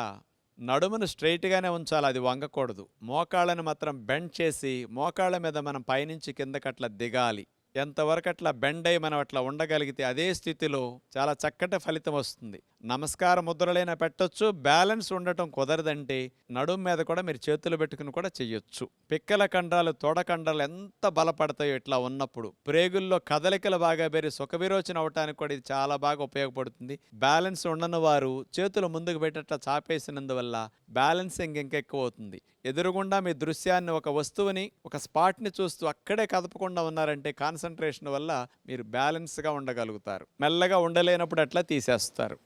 నడుమును స్ట్రైట్గానే ఉంచాలి, అది వంగకూడదు. మోకాళ్ళని మాత్రం బెండ్ చేసి మోకాళ్ళ మీద మనం పైనుంచి కిందకి అట్లా దిగాలి. ఎంతవరకు అట్లా బెండ్ అయి మనం అట్లా ఉండగలిగితే అదే స్థితిలో చాలా చక్కటి ఫలితం వస్తుంది. నమస్కార ముద్రలైనా పెట్టొచ్చు. బ్యాలెన్స్ ఉండటం కుదరదంటే నడుము మీద కూడా మీరు చేతులు పెట్టుకుని కూడా చెయ్యొచ్చు. పిక్కల కండరాలు, తొడ కండరాలు ఎంత బలపడతాయో ఇట్లా ఉన్నప్పుడు. ప్రేగుల్లో కదలికలు బాగా పెరిగి సుఖవిరోచన అవటానికి కూడా ఇది చాలా బాగా ఉపయోగపడుతుంది. బ్యాలెన్స్ ఉండని వారు చేతులు ముందుకు పెట్టేట్లా చాపేసినందువల్ల బ్యాలెన్సింగ్ ఇంకెక్కువ అవుతుంది. ఎదురుగుండా మీ దృశ్యాన్ని, ఒక వస్తువుని, ఒక స్పాట్ని చూస్తూ అక్కడే కదపకుండా ఉన్నారంటే కాన్సన్ట్రేషన్ వల్ల మీరు బ్యాలెన్స్గా ఉండగలుగుతారు. మెల్లగా ఉండలేనప్పుడు అట్లా తీసేస్తారు.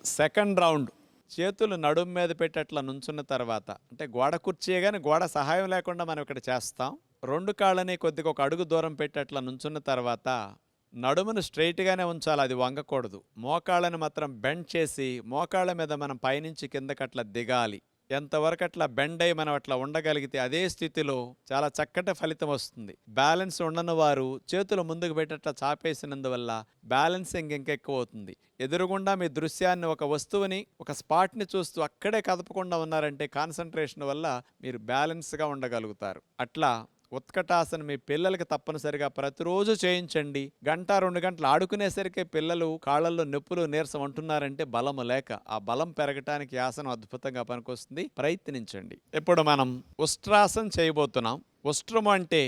సెకండ్ రౌండ్ చేతులు నడుం మీద పెట్టి అట్లా నుంచున్న తర్వాత, అంటే గోడ కుర్చీ కానీ గోడ సహాయం లేకుండా మనం ఇక్కడ చేస్తాం. 2 కాళ్ళని కొద్దిగా 1 అడుగు దూరం పెట్టి అట్లా నుంచున్న తర్వాత నడుమును స్ట్రైట్గానే ఉంచాలి, అది వంగకూడదు. మోకాళ్ళని మాత్రం బెండ్ చేసి మోకాళ్ళ మీద మనం పైనుంచి కిందకట్లా దిగాలి. ఎంతవరకు అట్లా బెండ్ అయ్యి మనం అట్లా ఉండగలిగితే అదే స్థితిలో చాలా చక్కటి ఫలితం వస్తుంది. బ్యాలెన్స్ ఉండని వారు చేతులు ముందుకు పెట్టేట్లా చాపేసినందువల్ల బ్యాలెన్సింగ్ ఇంకెక్కువ అవుతుంది. ఎదురుగుండా మీ దృశ్యాన్ని, ఒక వస్తువుని, ఒక స్పాట్ని చూస్తూ అక్కడే కదపకుండా ఉన్నారంటే కాన్సన్ట్రేషన్ వల్ల మీరు బ్యాలెన్స్గా ఉండగలుగుతారు. అట్లా ఉత్కటాసన మీ పిల్లలకి తప్పనిసరిగా ప్రతిరోజు చేయించండి. గంట 2 గంటలు ఆడుకునేసరికి పిల్లలు కాళ్ళల్లో నొప్పులు, నీరసం అంటున్నారంటే బలము లేక. ఆ బలం పెరగటానికి ఈ ఆసనం అద్భుతంగా పనికొస్తుంది. ప్రయత్నించండి. ఇప్పుడు మనం ఉష్ట్రాసనం చేయబోతున్నాం. ఉష్ట్రం అంటే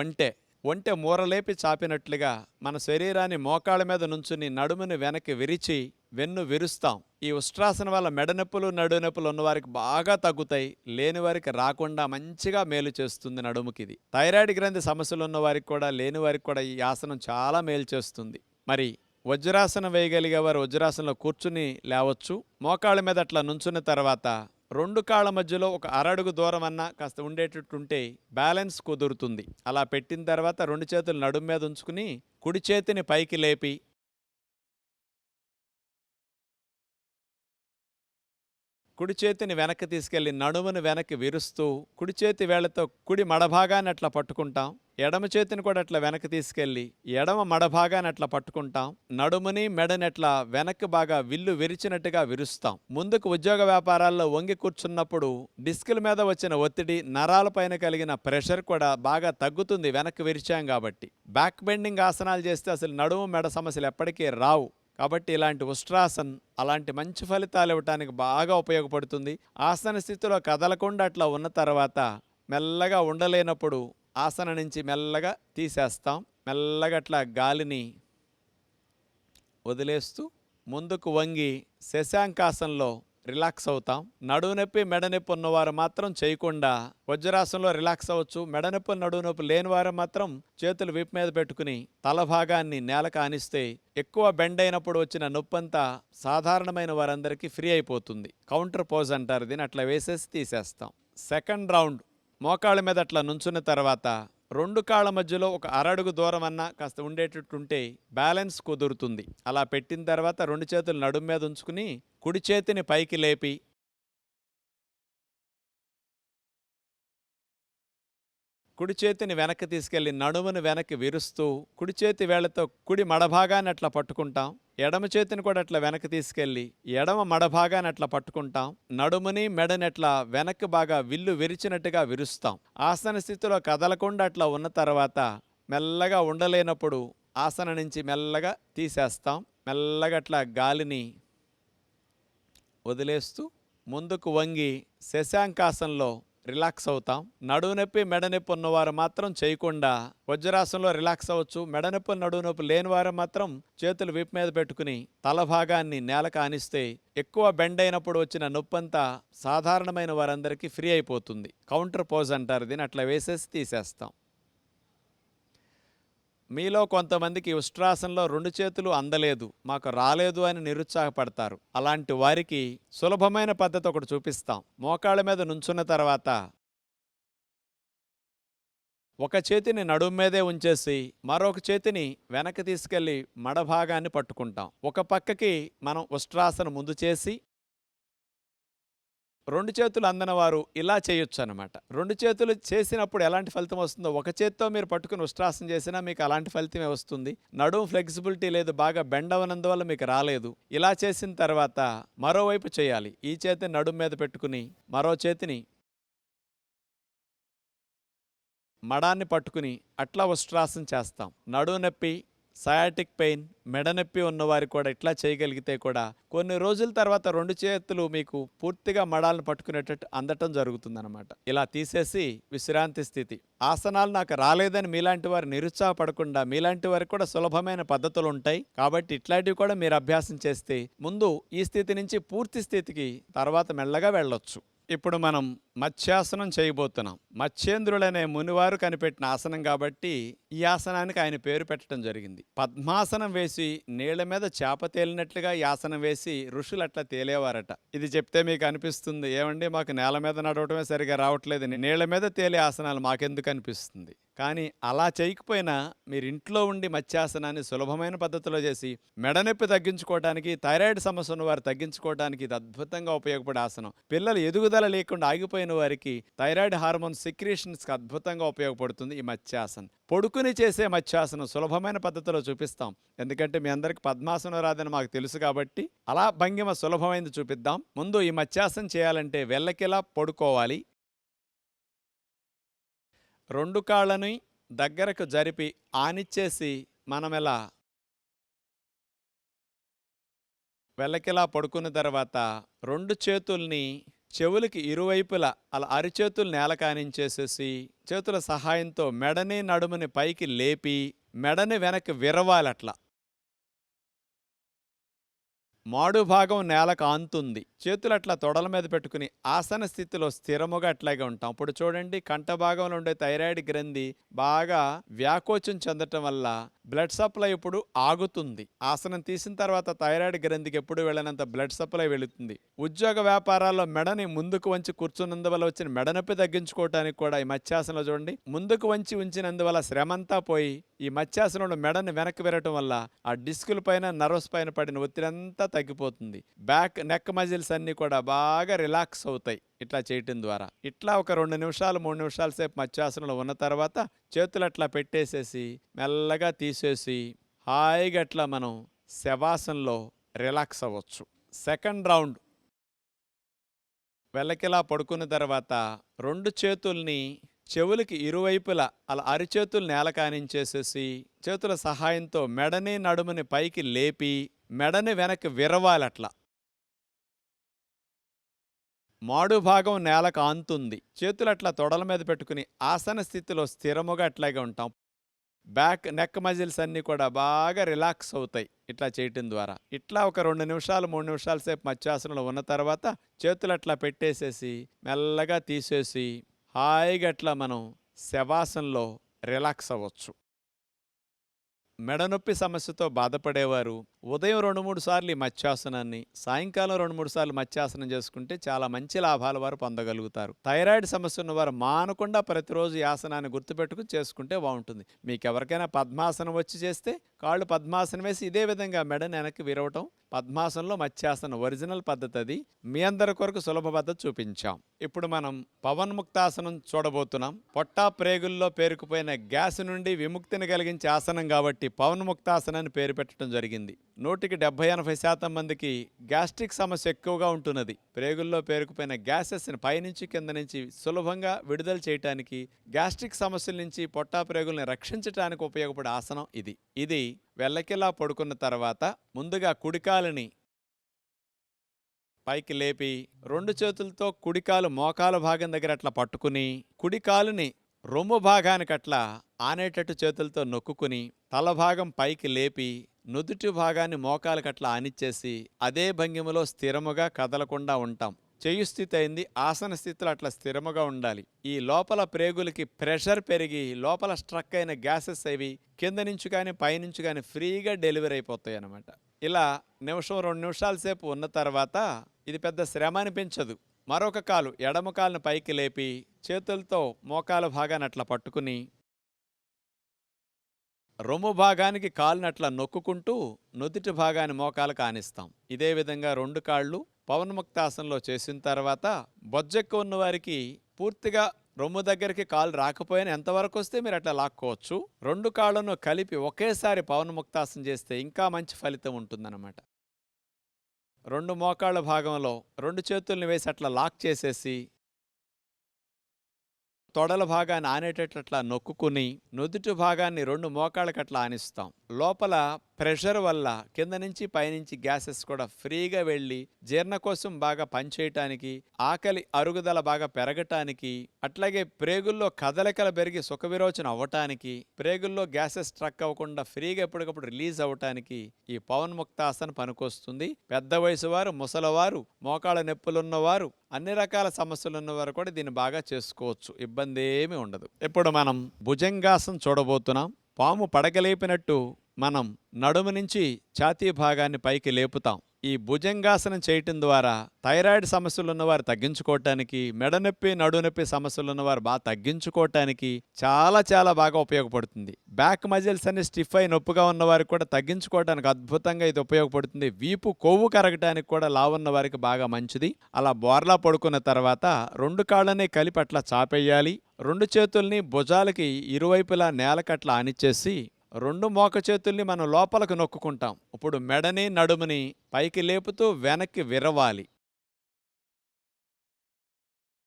ఒంటె. ఒంటె మూరలేపి చాపినట్లుగా మన శరీరాన్ని మోకాళ్ళ మీద నుంచుని నడుముని వెనక్కి విరిచి వెన్ను విరుస్తాం. ఈ ఉష్ట్రాసనం వల్ల మెడనొప్పులు, నడునొప్పులు ఉన్నవారికి బాగా తగ్గుతాయి. లేని వారికి రాకుండా మంచిగా మేలు చేస్తుంది నడుముకి ఇది. థైరాయిడ్ గ్రంథి సమస్యలు ఉన్న వారికి కూడా, లేని వారికి కూడా ఈ ఆసనం చాలా మేలు చేస్తుంది. మరి వజ్రాసనం వేయగలిగే వారు వజ్రాసనంలో కూర్చుని లేవచ్చు. మోకాళ్ళ మీద అట్లా నుంచున్న తర్వాత 2 కాళ్ళ మధ్యలో ఒక అరడుగు దూరం అన్నా కాస్త ఉండేటట్టుంటే బ్యాలెన్స్ కుదురుతుంది. అలా పెట్టిన తర్వాత 2 చేతులు నడుము మీద ఉంచుకుని కుడి చేతిని పైకి లేపి కుడి చేతిని వెనక్కి తీసుకెళ్లి నడుమును వెనక్కి విరుస్తూ కుడి చేతి వేళ్లతో కుడి మడభాగాన్ని అట్లా పట్టుకుంటాం. ఎడమ చేతిని కూడా అట్లా వెనక్కి తీసుకెళ్లి ఎడమ మడభాగాన్ని అట్లా పట్టుకుంటాం. నడుముని మెడని అట్లా వెనక్కి బాగా విల్లు విరిచినట్టుగా విరుస్తాం. ముందుకు ఉద్యోగ వ్యాపారాల్లో వంగి కూర్చున్నప్పుడు డిస్కుల మీద వచ్చిన ఒత్తిడి, నరాలపైన కలిగిన ప్రెషర్ కూడా బాగా తగ్గుతుంది వెనక్కి విరిచాం కాబట్టి. బ్యాక్ బెండింగ్ ఆసనాలు చేస్తే అసలు నడుము మెడ సమస్యలు ఎప్పటికీ రావు. కాబట్టి ఇలాంటి ఉష్ట్రాసన్ అలాంటి మంచి ఫలితాలు ఇవ్వటానికి బాగా ఉపయోగపడుతుంది. ఆసన స్థితిలో కదలకుండా అట్లా ఉన్న తర్వాత మెల్లగా ఉండలేనప్పుడు ఆసన నుంచి మెల్లగా తీసేస్తాం. మెల్లగా అట్లా గాలిని వదిలేస్తూ ముందుకు వంగి శశాంకాసనంలో రిలాక్స్ అవుతాం. నడువు నొప్పి, మెడనొప్పి ఉన్నవారు మాత్రం చేయకుండా వజ్రాసనంలో రిలాక్స్ అవ్వచ్చు. మెడనొప్పి, నడువు నొప్పి లేని వారు మాత్రం చేతులు వీపు మీద పెట్టుకుని తల భాగాన్ని నేలకు ఆనిస్తే ఎక్కువ బెండ్ అయినప్పుడు వచ్చిన నొప్పంతా సాధారణమైన వారందరికీ ఫ్రీ అయిపోతుంది. కౌంటర్ పోజ్ అంటారు దీన్ని. అట్లా వేసేసి తీసేస్తాం. సెకండ్ రౌండ్ మోకాళ్ళ మీద అట్లా నుంచున్న తర్వాత 2 కాళ్ళ మధ్యలో ఒక అరడుగు దూరం అన్నా కాస్త ఉండేటట్టుంటే బ్యాలెన్స్ కుదురుతుంది. అలా పెట్టిన తర్వాత 2 చేతులు నడుము మీద ఉంచుకుని కుడి చేతిని పైకి లేపి కుడి చేతిని వెనక్కి తీసుకెళ్లి నడుమును వెనక్కి విరుస్తూ కుడి చేతి వేళ్లతో కుడి మడభాగాన్ని అట్లా పట్టుకుంటాం. ఎడమ చేతిని కూడా అట్లా వెనక్కి తీసుకెళ్లి ఎడమ మడభాగాన్ని అట్లా పట్టుకుంటాం. నడుముని మెడని అట్లా వెనక్కి బాగా విల్లు విరిచినట్టుగా విరుస్తాం. ఆసన స్థితిలో కదలకుండా అట్లా ఉన్న తర్వాత మెల్లగా ఉండలేనప్పుడు ఆసన నుంచి మెల్లగా తీసేస్తాం. మెల్లగా అట్లా గాలిని వదిలేస్తూ ముందుకు వంగి శశాంకాసనంలో రిలాక్స్ అవుతాం. నడువు నొప్పి, మెడనొప్పి ఉన్నవారు మాత్రం చేయకుండా వజ్రాసనంలో రిలాక్స్ అవ్వచ్చు. మెడనొప్పి, నడువు నొప్పి లేని వారు మాత్రం చేతులు వీపు మీద పెట్టుకుని తల భాగాన్ని నేలకు ఆనిస్తే ఎక్కువ బెండ్ అయినప్పుడు వచ్చిన నొప్పంతా సాధారణమైన వారందరికీ ఫ్రీ అయిపోతుంది. కౌంటర్ పోజ్ అంటారు దీన్ని. అట్లా వేసేసి తీసేస్తాం. మీలో కొంతమందికి ఉష్ట్రాసనంలో 2 చేతులు అందలేదు, మాకు రాలేదు అని నిరుత్సాహపడతారు. అలాంటి వారికి సులభమైన పద్ధతి ఒకటి చూపిస్తాం. మోకాళ్ళ మీద నుంచున్న తర్వాత ఒక చేతిని నడుము మీదే ఉంచేసి మరొక చేతిని వెనక్కి తీసుకెళ్లి మడభాగాన్ని పట్టుకుంటాం. ఒక పక్కకి మనం ఉష్ట్రాసనం ముందు చేసి 2 చేతులు అందని వారు ఇలా చేయొచ్చు అనమాట. 2 చేతులు చేసినప్పుడు ఎలాంటి ఫలితం వస్తుందో, ఒక చేత్తో మీరు పట్టుకుని ఉష్ట్రాసనం చేసినా మీకు అలాంటి ఫలితమే వస్తుంది. నడుము ఫ్లెక్సిబిలిటీ లేదు, బాగా బెండ్ అవనందువల్ల మీకు రాలేదు. ఇలా చేసిన తర్వాత మరోవైపు చేయాలి. ఈ చేతిని నడుము మీద పెట్టుకుని మరో చేతిని మడాన్ని పట్టుకుని అట్లా ఉష్ట్రాసనం చేస్తాం. నడుము నొప్పి, సయాటిక్ పెయిన్, మెడనొప్పి ఉన్నవారు కూడా ఇట్లా చేయగలిగితే కూడా కొన్ని రోజుల తర్వాత 2 చేతులు మీకు పూర్తిగా మడాలను పట్టుకునేటట్టు అందటం జరుగుతుందన్నమాట. ఇలా తీసేసి విశ్రాంతి స్థితి. ఆసనాలు నాకు రాలేదని మీలాంటి వారు నిరుత్సాహపడకుండా, మీలాంటి వారికి కూడా సులభమైన పద్ధతులు ఉంటాయి కాబట్టి ఇట్లాంటివి కూడా మీరు అభ్యాసం చేస్తే ముందు ఈ స్థితి నుంచి పూర్తి స్థితికి తర్వాత మెల్లగా వెళ్ళొచ్చు. ఇప్పుడు మనం మత్స్యాసనం చేయబోతున్నాం. మత్స్యేంద్రులనే మునివారు కనిపెట్టిన ఆసనం కాబట్టి ఈ ఆసనానికి ఆయన పేరు పెట్టడం జరిగింది. పద్మాసనం వేసి నీళ్ల మీద చేప తేలినట్లుగా ఈ ఆసనం వేసి ఋషులు అట్లా తేలేవారట. ఇది చెప్తే మీకు అనిపిస్తుంది, ఏమండి మాకు నేల మీద నడవటమే సరిగా రావట్లేదు, నీళ్ల మీద తేలే ఆసనాలు మాకెందుకు అనిపిస్తుంది. కానీ అలా చేయకపోయినా మీరు ఇంట్లో ఉండి మత్స్యాసనాన్ని సులభమైన పద్ధతిలో చేసి మెడ నొప్పి తగ్గించుకోవడానికి, థైరాయిడ్ సమస్య ఉన్న వారు తగ్గించుకోవడానికి ఇది అద్భుతంగా ఉపయోగపడే ఆసనం. పిల్లలు ఎదుగుదల లేకుండా ఆగిపోయిన వారికి థైరాయిడ్ హార్మోన్ సెక్రీషన్స్కి అద్భుతంగా ఉపయోగపడుతుంది ఈ మత్స్యాసనం. పొడుకుని చేసే మత్స్యాసనం సులభమైన పద్ధతిలో చూపిస్తాం. ఎందుకంటే మీ అందరికి పద్మాసనం రాదని మాకు తెలుసు కాబట్టి అలా భంగిమ సులభమైనది చూపిద్దాం. ముందు ఈ మత్స్యాసనం చేయాలంటే వెల్లకిలా పడుకోవాలి. రెండు కాళ్ళని దగ్గరకు జరిపి ఆనిచ్చేసి మనమిలా వెల్లకిలా పడుకున్న తర్వాత రెండు చేతుల్ని చెవులకి ఇరువైపులా అలా అరిచేతులు నేల కానించేసేసి చేతుల సహాయంతో మెడని నడుముని పైకి లేపి మెడని వెనక్కి విరవాలి. అట్లా మాడు భాగం నేలకు ఆంతుంది. చేతులు అట్లా తొడల మీద పెట్టుకుని ఆసన స్థితిలో స్థిరముగా అట్లాగే ఉంటాం. ఇప్పుడు చూడండి, కంఠ భాగంలో ఉండే థైరాయిడ్ గ్రంథి బాగా వ్యాకోచం చెందటం వల్ల బ్లడ్ సప్లై ఇప్పుడు ఆగుతుంది. ఆసనం తీసిన తర్వాత థైరాయిడ్ గ్రంథికి ఎప్పుడు వెళ్ళినంత బ్లడ్ సప్లై వెళుతుంది. ఉద్యోగ వ్యాపారాల్లో మెడని ముందుకు వంచి కూర్చున్నందువల్ల వచ్చిన మెడ నొప్పి తగ్గించుకోవటానికి కూడా ఈ మత్స్యాసనంలో చూడండి, ముందుకు వంచి ఉంచినందువల్ల శ్రమంతా పోయి ఈ మత్స్యాసనంలో మెడని వెనక్కి విరగటం వల్ల ఆ డిస్కుల పైన నర్వ్స్ పైన పడిన ఒత్తిడి అంతా తగ్గిపోతుంది. బ్యాక్ నెక్ మజిల్స్ అన్నీ కూడా బాగా రిలాక్స్ అవుతాయి ఇట్లా చేయటం ద్వారా. ఇట్లా ఒక 2 నిమిషాలు 3 నిమిషాల సేపు మత్స్యాసనంలో ఉన్న తర్వాత చేతులు అట్లా పెట్టేసేసి మెల్లగా తీసేసి హాయిగా అట్లా మనం శవాసనంలో రిలాక్స్ అవ్వచ్చు. సెకండ్ రౌండ్ వెల్లకిలా పడుకున్న తర్వాత రెండు చేతుల్ని చెవులకి ఇరువైపులా అలా అరిచేతులు నేల కానించేసేసి చేతుల సహాయంతో మెడని నడుముని పైకి లేపి మెడని వెనక్కి విరవాలి. అట్లా మాడు భాగం నేలకు ఆంతుంది. చేతులు అట్లా తొడల మీద పెట్టుకుని ఆసన స్థితిలో స్థిరముగా అట్లాగే ఉంటాం. బ్యాక్ నెక్ మజిల్స్ అన్నీ కూడా బాగా రిలాక్స్ అవుతాయి ఇట్లా చేయటం ద్వారా. ఇట్లా ఒక 2 నిమిషాలు 3 నిమిషాల సేపు మత్స్యాసనంలో ఉన్న తర్వాత చేతులు అట్లా పెట్టేసేసి మెల్లగా తీసేసి హాయిగా అట్లా మనం శవాసనంలో రిలాక్స్ అవ్వచ్చు. మెడ నొప్పి సమస్యతో బాధపడేవారు ఉదయం 2-3 సార్లు ఈ మత్స్యాసనాన్ని, సాయంకాలం 2-3 సార్లు మత్స్యాసనం చేసుకుంటే చాలా మంచి లాభాలు వారు పొందగలుగుతారు. థైరాయిడ్ సమస్య ఉన్నవారు మానకుండా ప్రతిరోజు ఈ ఆసనాన్ని గుర్తుపెట్టుకుని చేసుకుంటే బాగుంటుంది. మీకు ఎవరికైనా పద్మాసనం వచ్చి చేస్తే కాళ్ళు పద్మాసనం వేసి ఇదే విధంగా మెడని వెనక్కి విరవటం పద్మాసనంలో మత్స్యాసనం ఒరిజినల్ పద్ధతి. అది మీ అందరి కొరకు సులభ పద్ధతి చూపించాం. ఇప్పుడు మనం పవన్ముక్తాసనం చూడబోతున్నాం. పొట్టా ప్రేగుల్లో పేరుకుపోయిన గ్యాస్ నుండి విముక్తిని కలిగించే ఆసనం కాబట్టి పవన్ముక్తాసనాన్ని పేరు పెట్టడం జరిగింది. 100-80-80% మందికి గ్యాస్ట్రిక్ సమస్య ఎక్కువగా ఉంటున్నది. ప్రేగుల్లో పేరుకుపోయిన గ్యాసెస్ని పైనుంచి కింద నుంచి సులభంగా విడుదల చేయటానికి, గ్యాస్ట్రిక్ సమస్యల నుంచి పొట్టా ప్రేగుల్ని రక్షించడానికి ఉపయోగపడే ఆసనం ఇది. ఇది వెల్లకిలా పడుకున్న తర్వాత ముందుగా కుడికాలని పైకి లేపి రెండు చేతులతో కుడికాలు మోకాల భాగం దగ్గర అట్లా పట్టుకుని కుడికాలుని రొమ్ము భాగానికి అట్లా ఆనేటట్టు చేతులతో నొక్కుని తల భాగం పైకి లేపి నుదుటి భాగాన్ని మోకాలకట్లా ఆనిచ్చేసి అదే భంగిమలో స్థిరముగా కదలకుండా ఉంటాం. చెయ్యి స్థితి అయింది. ఆసన స్థితిలో అట్లా స్థిరముగా ఉండాలి. ఈ లోపల ప్రేగులకి ప్రెషర్ పెరిగి లోపల స్ట్రక్ అయిన గ్యాసెస్ అవి కింద నుంచి కానీ పైనుంచి కానీ ఫ్రీగా డెలివరీ అయిపోతాయి అన్నమాట. ఇలా 1-2 నిమిషాల సేపు ఉన్న తర్వాత ఇది పెద్ద శ్రమ అనిపించదు. మరొక కాలు ఎడమ కాలును పైకి లేపి చేతులతో మోకాల భాగాన్ని అట్లా పట్టుకుని రొమ్ము భాగానికి కాలుని అట్లా నొక్కుంటూ నుదుటి భాగాన్ని మోకాలకు ఆనిస్తాం. ఇదే విధంగా 2 కాళ్ళు పవన్ముక్తాసనంలో చేసిన తర్వాత బొజ్జెక్కు ఉన్న వారికి పూర్తిగా రొమ్ము దగ్గరికి కాలు రాకపోయినా ఎంతవరకు వస్తే మీరు అట్లా లాక్కోవచ్చు. 2 కాళ్ళను కలిపి ఒకేసారి పవన్ముక్తాసనం చేస్తే ఇంకా మంచి ఫలితం ఉంటుందన్నమాట. 2 మోకాళ్ళ భాగంలో 2 చేతుల్ని వేసి అట్లా లాక్ చేసేసి తొడల భాగాన్ని ఆనేటట్లా నొక్కుని నుదుటి భాగాన్ని 2 మోకాళ్ళకట్లా ఆనిస్తాం. లోపల ప్రెషర్ వల్ల కింద నుంచి పైనుంచి గ్యాసెస్ కూడా ఫ్రీగా వెళ్ళి జీర్ణకోశం బాగా పనిచేయటానికి, ఆకలి అరుగుదల బాగా పెరగటానికి, అట్లాగే ప్రేగుల్లో కదలికలు పెరిగి సుఖవిరోచన అవ్వటానికి, ప్రేగుల్లో గ్యాసెస్ స్ట్రక్ అవ్వకుండా ఫ్రీగా ఎప్పటికప్పుడు రిలీజ్ అవ్వటానికి ఈ పవన్ముక్తాసనం పనికొస్తుంది. పెద్ద వయసు వారు, ముసలివారు, మోకాళ్ళ నొప్పులున్నవారు, అన్ని రకాల సమస్యలు ఉన్నవారు కూడా దీన్ని బాగా చేసుకోవచ్చు. ఇబ్బంది ఏమీ ఉండదు. ఇప్పుడు మనం భుజంగాసనం చూడబోతున్నాం. పాము పడగలేపినట్టు మనం నడుము నుంచి ఛాతీ భాగాన్ని పైకి లేపుతాం. ఈ భుజంగాసనం చేయటం ద్వారా థైరాయిడ్ సమస్యలు ఉన్నవారు తగ్గించుకోవటానికి, మెడనొప్పి, నడునొప్పి సమస్యలు ఉన్నవారు బాగా తగ్గించుకోవటానికి చాలా చాలా బాగా ఉపయోగపడుతుంది. బ్యాక్ మజిల్స్ అన్ని స్టిఫ్ అయి నొప్పిగా ఉన్నవారికి కూడా తగ్గించుకోవడానికి అద్భుతంగా ఇది ఉపయోగపడుతుంది. వీపు కొవ్వు కరగటానికి కూడా లావున్న వారికి బాగా మంచిది. అలా బోర్లా పడుకున్న తర్వాత 2 కాళ్ళని కలిపి అట్లా చాపేయాలి. 2 చేతుల్ని భుజాలకి ఇరువైపులా నేలకట్లా ఆనిచ్చేసి 2 మోక చేతుల్ని మనం లోపలకు నొక్కుకుంటాం. ఇప్పుడు మెడని, నడుముని పైకి లేపుతూ వెనక్కి విరవాలి.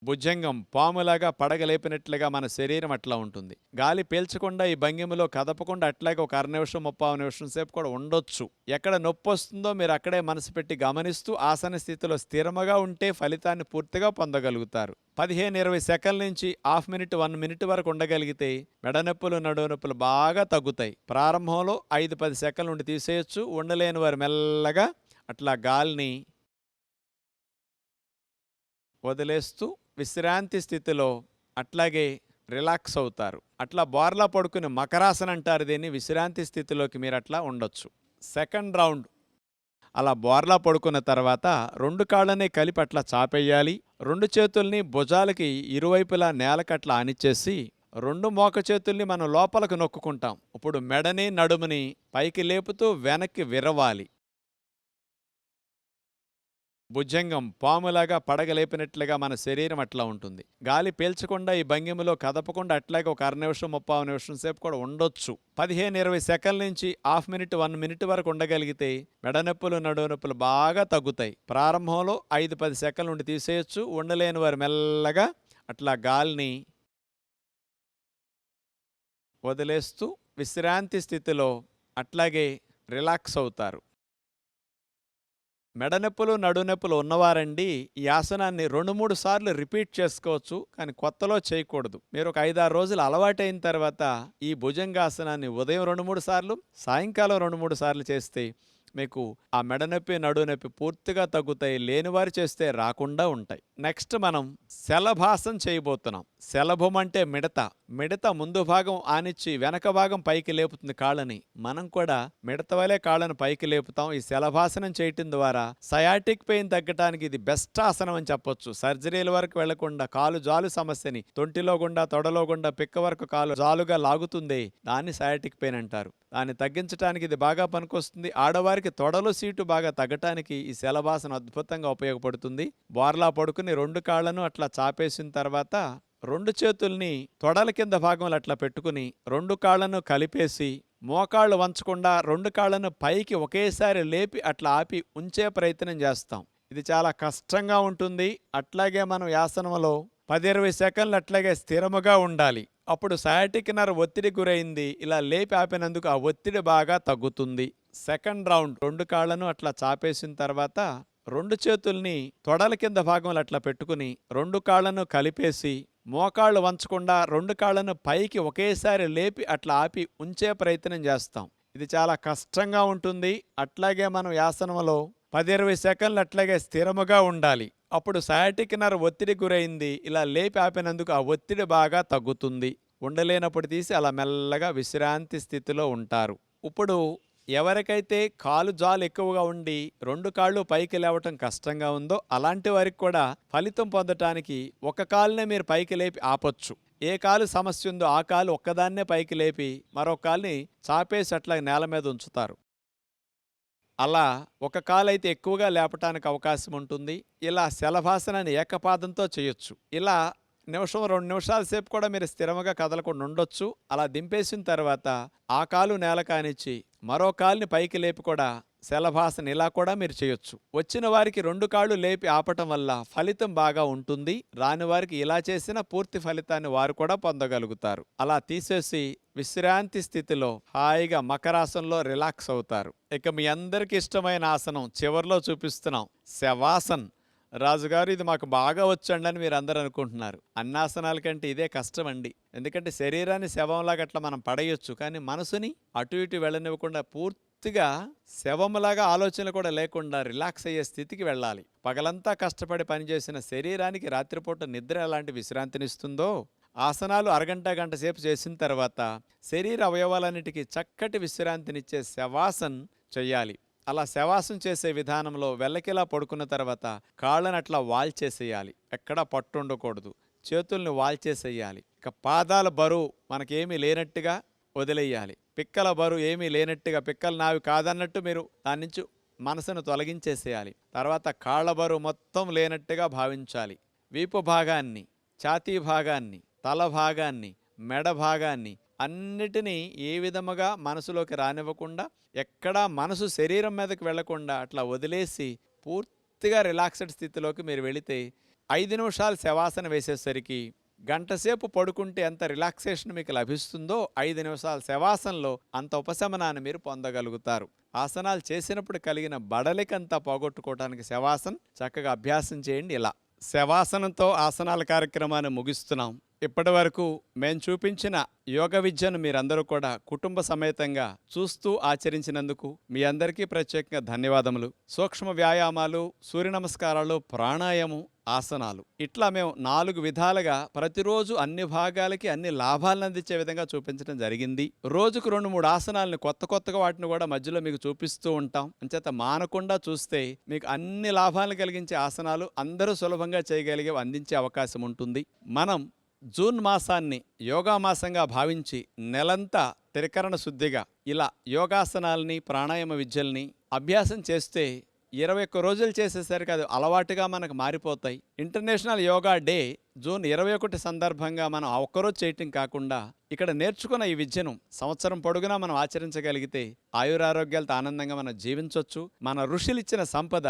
భుజంగం పాములాగా పడగలేపినట్లుగా మన శరీరం అట్లా ఉంటుంది. గాలి పీల్చకుండా ఈ భంగిమలో కదపకుండా అట్లాగే ఒక 1/2 నిమిషం 30 నిమిషం సేపు కూడా ఉండొచ్చు. ఎక్కడ నొప్పి వస్తుందో మీరు అక్కడే మనసు పెట్టి గమనిస్తూ ఆసన స్థితిలో స్థిరముగా ఉంటే ఫలితాన్ని పూర్తిగా పొందగలుగుతారు. 15-20 సెకండ్ల నుంచి హాఫ్ మినిట్ 1 మినిట్ వరకు ఉండగలిగితే మెడనొప్పులు, నడుము నొప్పులు బాగా తగ్గుతాయి. ప్రారంభంలో 5-10 సెకండ్ల నుండి తీసేయచ్చు. ఉండలేని వారు మెల్లగా అట్లా గాలిని వదిలేస్తూ విశ్రాంతి స్థితిలో అట్లాగే రిలాక్స్ అవుతారు. అట్లా బోర్లా పడుకుని మకరాసన అంటారు దీన్ని. విశ్రాంతి స్థితిలోకి మీరు అట్లా ఉండొచ్చు. సెకండ్ రౌండ్ అలా బోర్లా పడుకున్న తర్వాత 2 కాళ్ళని కలిపి అట్లా చాపేయాలి. 2 చేతుల్ని భుజాలకి ఇరువైపులా నేలకట్లా ఆనిచ్చేసి 2 మోక చేతుల్ని మనం లోపలకు నొక్కుకుంటాం. ఇప్పుడు మెడని, నడుముని పైకి లేపుతూ వెనక్కి విరవాలి. భుజంగం పాములాగా పడగలేపినట్లుగా మన శరీరం అట్లా ఉంటుంది. గాలి పీల్చకుండా ఈ భంగిమలో కదపకుండా అట్లాగే ఒక 1/2 నిమిషం 30 నిమిషం సేపు కూడా ఉండొచ్చు. 15-20 సెకండ్ల నుంచి హాఫ్ మినిట్ 1 మినిట్ వరకు ఉండగలిగితే మెడనొప్పులు, నడుము నొప్పులు బాగా తగ్గుతాయి. ప్రారంభంలో 5-10 సెకండ్ల నుండి తీసేయచ్చు. ఉండలేని వారు మెల్లగా అట్లా గాలిని వదిలేస్తూ విశ్రాంతి స్థితిలో అట్లాగే రిలాక్స్ అవుతారు. మెడనొప్పులు, నడునొప్పులు ఉన్నవారండి ఈ ఆసనాన్ని 2-3 సార్లు రిపీట్ చేసుకోవచ్చు. కానీ కొత్తలో చేయకూడదు. మీరు ఒక 5-6 రోజులు అలవాటైన తర్వాత ఈ భుజంగాసనాన్ని ఉదయం 2-3 సార్లు, సాయంకాలం 2-3 సార్లు చేస్తే మీకు ఆ మెడనొప్పి, నడునొప్పి పూర్తిగా తగ్గుతాయి. లేనివారు చేస్తే రాకుండా ఉంటాయి. నెక్స్ట్ మనం శలభాసనం చేయబోతున్నాం. శలభం అంటే మిడత. మిడత ముందు భాగం ఆనిచ్చి వెనక భాగం పైకి లేపుతుంది కాళ్ళని. మనం కూడా మిడత వలె కాళ్ళను పైకి లేపుతాం. ఈ శలభాసనం చేయటం ద్వారా సయాటిక్ పెయిన్ తగ్గటానికి ఇది బెస్ట్ ఆసనం అని చెప్పొచ్చు. సర్జరీల వరకు వెళ్లకుండా కాలు జాలు సమస్యని తొంటిలో గుండా, తొడలో గుండా, పిక్క వరకు కాలు జాలుగా లాగుతుంది. దాన్ని సయాటిక్ పెయిన్ అంటారు. దాన్ని తగ్గించడానికి ఇది బాగా పనికొస్తుంది. ఆడవారికి తొడలు సీటు బాగా తగ్గటానికి ఈ శలభాసనం అద్భుతంగా ఉపయోగపడుతుంది. బోర్లా పడుకుని 2 కాళ్ళను అట్లా చాపేసిన తర్వాత 2 చేతుల్ని తొడల కింద భాగంలో అట్లా పెట్టుకుని 2 కాళ్ళను కలిపేసి మోకాళ్ళు వంచకుండా 2 కాళ్ళను పైకి ఒకేసారి లేపి అట్లా ఆపి ఉంచే ప్రయత్నం చేస్తాం. ఇది చాలా కష్టంగా ఉంటుంది. అట్లాగే మనం యాసనంలో 10-20 సెకండ్లు అట్లాగే స్థిరముగా ఉండాలి. అప్పుడు సయాటిక్ నర్వ్ ఒత్తిడి గురైంది. ఇలా లేపి ఆపినందుకు ఆ ఒత్తిడి బాగా తగ్గుతుంది. సెకండ్ రౌండ్ 2 కాళ్ళను అట్లా చాపేసిన తర్వాత 2 చేతుల్ని తొడల కింద భాగంలో అట్లా పెట్టుకుని 2 కాళ్ళను కలిపేసి మోకాళ్ళు వంచకుండా 2 కాళ్ళను పైకి ఒకేసారి లేపి అట్లా ఆపి ఉంచే ప్రయత్నం చేస్తాం. ఇది చాలా కష్టంగా ఉంటుంది. అట్లాగే మనం యాసనంలో 10-20 సెకండ్లు అట్లాగే స్థిరముగా ఉండాలి. అప్పుడు సయాటిక్ నర్వ్ ఒత్తిడి గురైంది. ఇలా లేపి ఆపినందుకు ఆ ఒత్తిడి బాగా తగ్గుతుంది. ఉండలేనప్పుడు తీసి అలా మెల్లగా విశ్రాంతి స్థితిలో ఉంటారు. ఇప్పుడు ఎవరికైతే కాలు జాలు ఎక్కువగా ఉండి 2 కాళ్ళు పైకి లేవటం కష్టంగా ఉందో అలాంటి వారికి కూడా ఫలితం పొందటానికి ఒక కాలునే మీరు పైకి లేపి ఆపొచ్చు. ఏ కాలు సమస్య ఉందో ఆ కాలు ఒక్కదాన్నే పైకి లేపి మరో కాలుని చాపేసి అట్లా నేల మీద ఉంచుతారు. అలా ఒక కాలైతే ఎక్కువగా లేపటానికి అవకాశం ఉంటుంది. ఇలా శలభాసనాన్ని ఏకపాదంతో చేయొచ్చు. ఇలా నిమిషం 2 నిమిషాల సేపు కూడా మీరు స్థిరంగా కదలకుండా ఉండొచ్చు. అలా దింపేసిన తర్వాత ఆ కాలు నేల కానిచ్చి మరో కాలుని పైకి లేపి కూడా శలభాసన ఇలా కూడా మీరు చేయొచ్చు. వచ్చిన వారికి 2 కాళ్ళు లేపి ఆపటం వల్ల ఫలితం బాగా ఉంటుంది. రాని వారికి ఇలా చేసిన పూర్తి ఫలితాన్ని వారు కూడా పొందగలుగుతారు. అలా తీసేసి విశ్రాంతి స్థితిలో హాయిగా మకరాసనంలో రిలాక్స్ అవుతారు. ఇక మీ అందరికి ఇష్టమైన ఆసనం చివరిలో చూపిస్తున్నాం, శవాసన్. రాజుగారు ఇది మాకు బాగా వచ్చండి అని మీరు అందరూ అనుకుంటున్నారు. అన్నాసనాల కంటే ఇదే కష్టమండి. ఎందుకంటే శరీరాన్ని శవంలాగా అట్లా మనం పడేయొచ్చు, కానీ మనసుని అటు ఇటు వెళ్ళనివ్వకుండా పూర్తిగా శవంలాగా ఆలోచనలు కూడా లేకుండా రిలాక్స్ అయ్యే స్థితికి వెళ్ళాలి. పగలంతా కష్టపడి పనిచేసిన శరీరానికి రాత్రిపూట నిద్ర ఎలాంటి విశ్రాంతినిస్తుందో ఆసనాలు అరగంట గంట సేపు చేసిన తర్వాత శరీర అవయవాలన్నిటికీ చక్కటి విశ్రాంతినిచ్చే శవాసన్ చెయ్యాలి. అలా శవాసం చేసే విధానంలో వెల్లకిలా పడుకున్న తర్వాత కాళ్ళని అట్లా వాల్చేసేయాలి. ఎక్కడా పట్టు ఉండకూడదు. చేతుల్ని వాల్చేసేయాలి. ఇక పాదాల బరువు మనకేమీ లేనట్టుగా వదిలేయాలి. పిక్కల బరువు ఏమీ లేనట్టుగా, పిక్కలు నావి కాదన్నట్టు మీరు దాని నుంచి మనసును తొలగించేసేయాలి. తర్వాత కాళ్ళ బరువు మొత్తం లేనట్టుగా భావించాలి. వీపు భాగాన్ని, ఛాతీ భాగాన్ని, తల భాగాన్ని, మెడ భాగాన్ని అన్నిటినీ ఏ విధముగా మనసులోకి రానివ్వకుండా, ఎక్కడా మనసు శరీరం మీదకి వెళ్లకుండా అట్లా వదిలేసి పూర్తిగా రిలాక్స్డ్ స్థితిలోకి మీరు వెళితే 5 నిమిషాలు శవాసన వేసేసరికి గంటసేపు పడుకుంటే ఎంత రిలాక్సేషన్ మీకు లభిస్తుందో 5 నిమిషాల శవాసనలో అంత ఉపశమనాన్ని మీరు పొందగలుగుతారు. ఆసనాలు చేసినప్పుడు కలిగిన బడలికంతా పోగొట్టుకోవడానికి శవాసనం చక్కగా అభ్యాసం చేయండి. ఇలా శవాసనంతో ఆసనాల కార్యక్రమాన్ని ముగిస్తున్నాం. ఇప్పటి వరకు మేము చూపించిన యోగ విద్యను మీరందరూ కూడా కుటుంబ సమేతంగా చూస్తూ ఆచరించినందుకు మీ అందరికీ ప్రత్యేకంగా ధన్యవాదములు. సూక్ష్మ వ్యాయామాలు, సూర్య నమస్కారాలు, ప్రాణాయామం, ఆసనాలు ఇట్లా మేము 4 విధాలుగా ప్రతిరోజు అన్ని భాగాలకి అన్ని లాభాలను అందించే విధంగా చూపించడం జరిగింది. రోజుకు 2-3 ఆసనాలను కొత్తగా వాటిని కూడా మధ్యలో మీకు చూపిస్తూ ఉంటాం. అంచేత మానకుండా చూస్తే మీకు అన్ని లాభాలను కలిగించే ఆసనాలు అందరూ సులభంగా చేయగలిగే అందించే అవకాశం ఉంటుంది. మనం జూన్ మాసాన్ని యోగా మాసంగా భావించి నెలంతా త్రికరణ శుద్ధిగా ఇలా యోగాసనాలని, ప్రాణాయామ విద్యల్ని అభ్యాసం చేస్తే 21 రోజులు చేసేసరికి అది అలవాటుగా మనకు మారిపోతాయి. ఇంటర్నేషనల్ యోగా డే జూన్ 21 సందర్భంగా మనం ఆ ఒక్కరోజు చేయటం కాకుండా ఇక్కడ నేర్చుకున్న ఈ విద్యను సంవత్సరం పొడుగునా మనం ఆచరించగలిగితే ఆయురారోగ్యాలతో ఆనందంగా మనం జీవించవచ్చు. మన ఋషులు ఇచ్చిన సంపద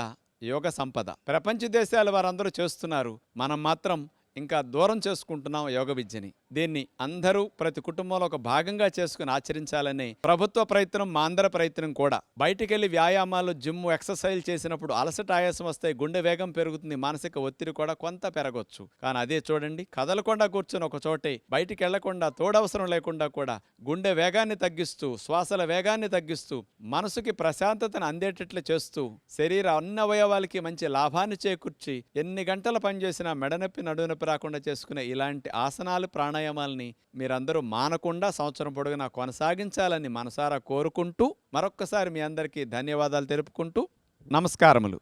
యోగ సంపద. ప్రపంచ దేశాల వారందరూ చేస్తున్నారు, మనం మాత్రం ఇంకా దూరం చేసుకుంటున్నాం యోగ విద్యని. దీన్ని అందరూ ప్రతి కుటుంబంలో ఒక భాగంగా చేసుకుని ఆచరించాలని ప్రభుత్వ ప్రయత్నం, మా అందరి ప్రయత్నం కూడా. బయటికెళ్ళి వ్యాయామాలు, జిమ్, ఎక్సర్సైజ్ చేసినప్పుడు అలసట, ఆయాసం వస్తాయి, గుండె వేగం పెరుగుతుంది, మానసిక ఒత్తిడి కూడా కొంత పెరగొచ్చు. కానీ అదే చూడండి, కదలకుండా కూర్చొని ఒక చోటే బయటికి వెళ్లకుండా, తోడవసరం లేకుండా కూడా గుండె వేగాన్ని తగ్గిస్తూ, శ్వాసల వేగాన్ని తగ్గిస్తూ, మనసుకి ప్రశాంతతను అందేటట్లు చేస్తూ, శరీర అన్ని అవయవాలకి మంచి లాభాన్ని చేకూర్చి ఎన్ని గంటలు పనిచేసినా మెడనొప్పి, నడునొప్పి రాకుండా చేసుకునే ఇలాంటి ఆసనాలు, ప్రాణాయామాలని మీరందరూ మానకుండా సంవత్సరం పొడుగునా కొనసాగించాలని మనసారా కోరుకుంటూ మరొక్కసారి మీ అందరికీ ధన్యవాదాలు తెలుపుకుంటూ నమస్కారములు.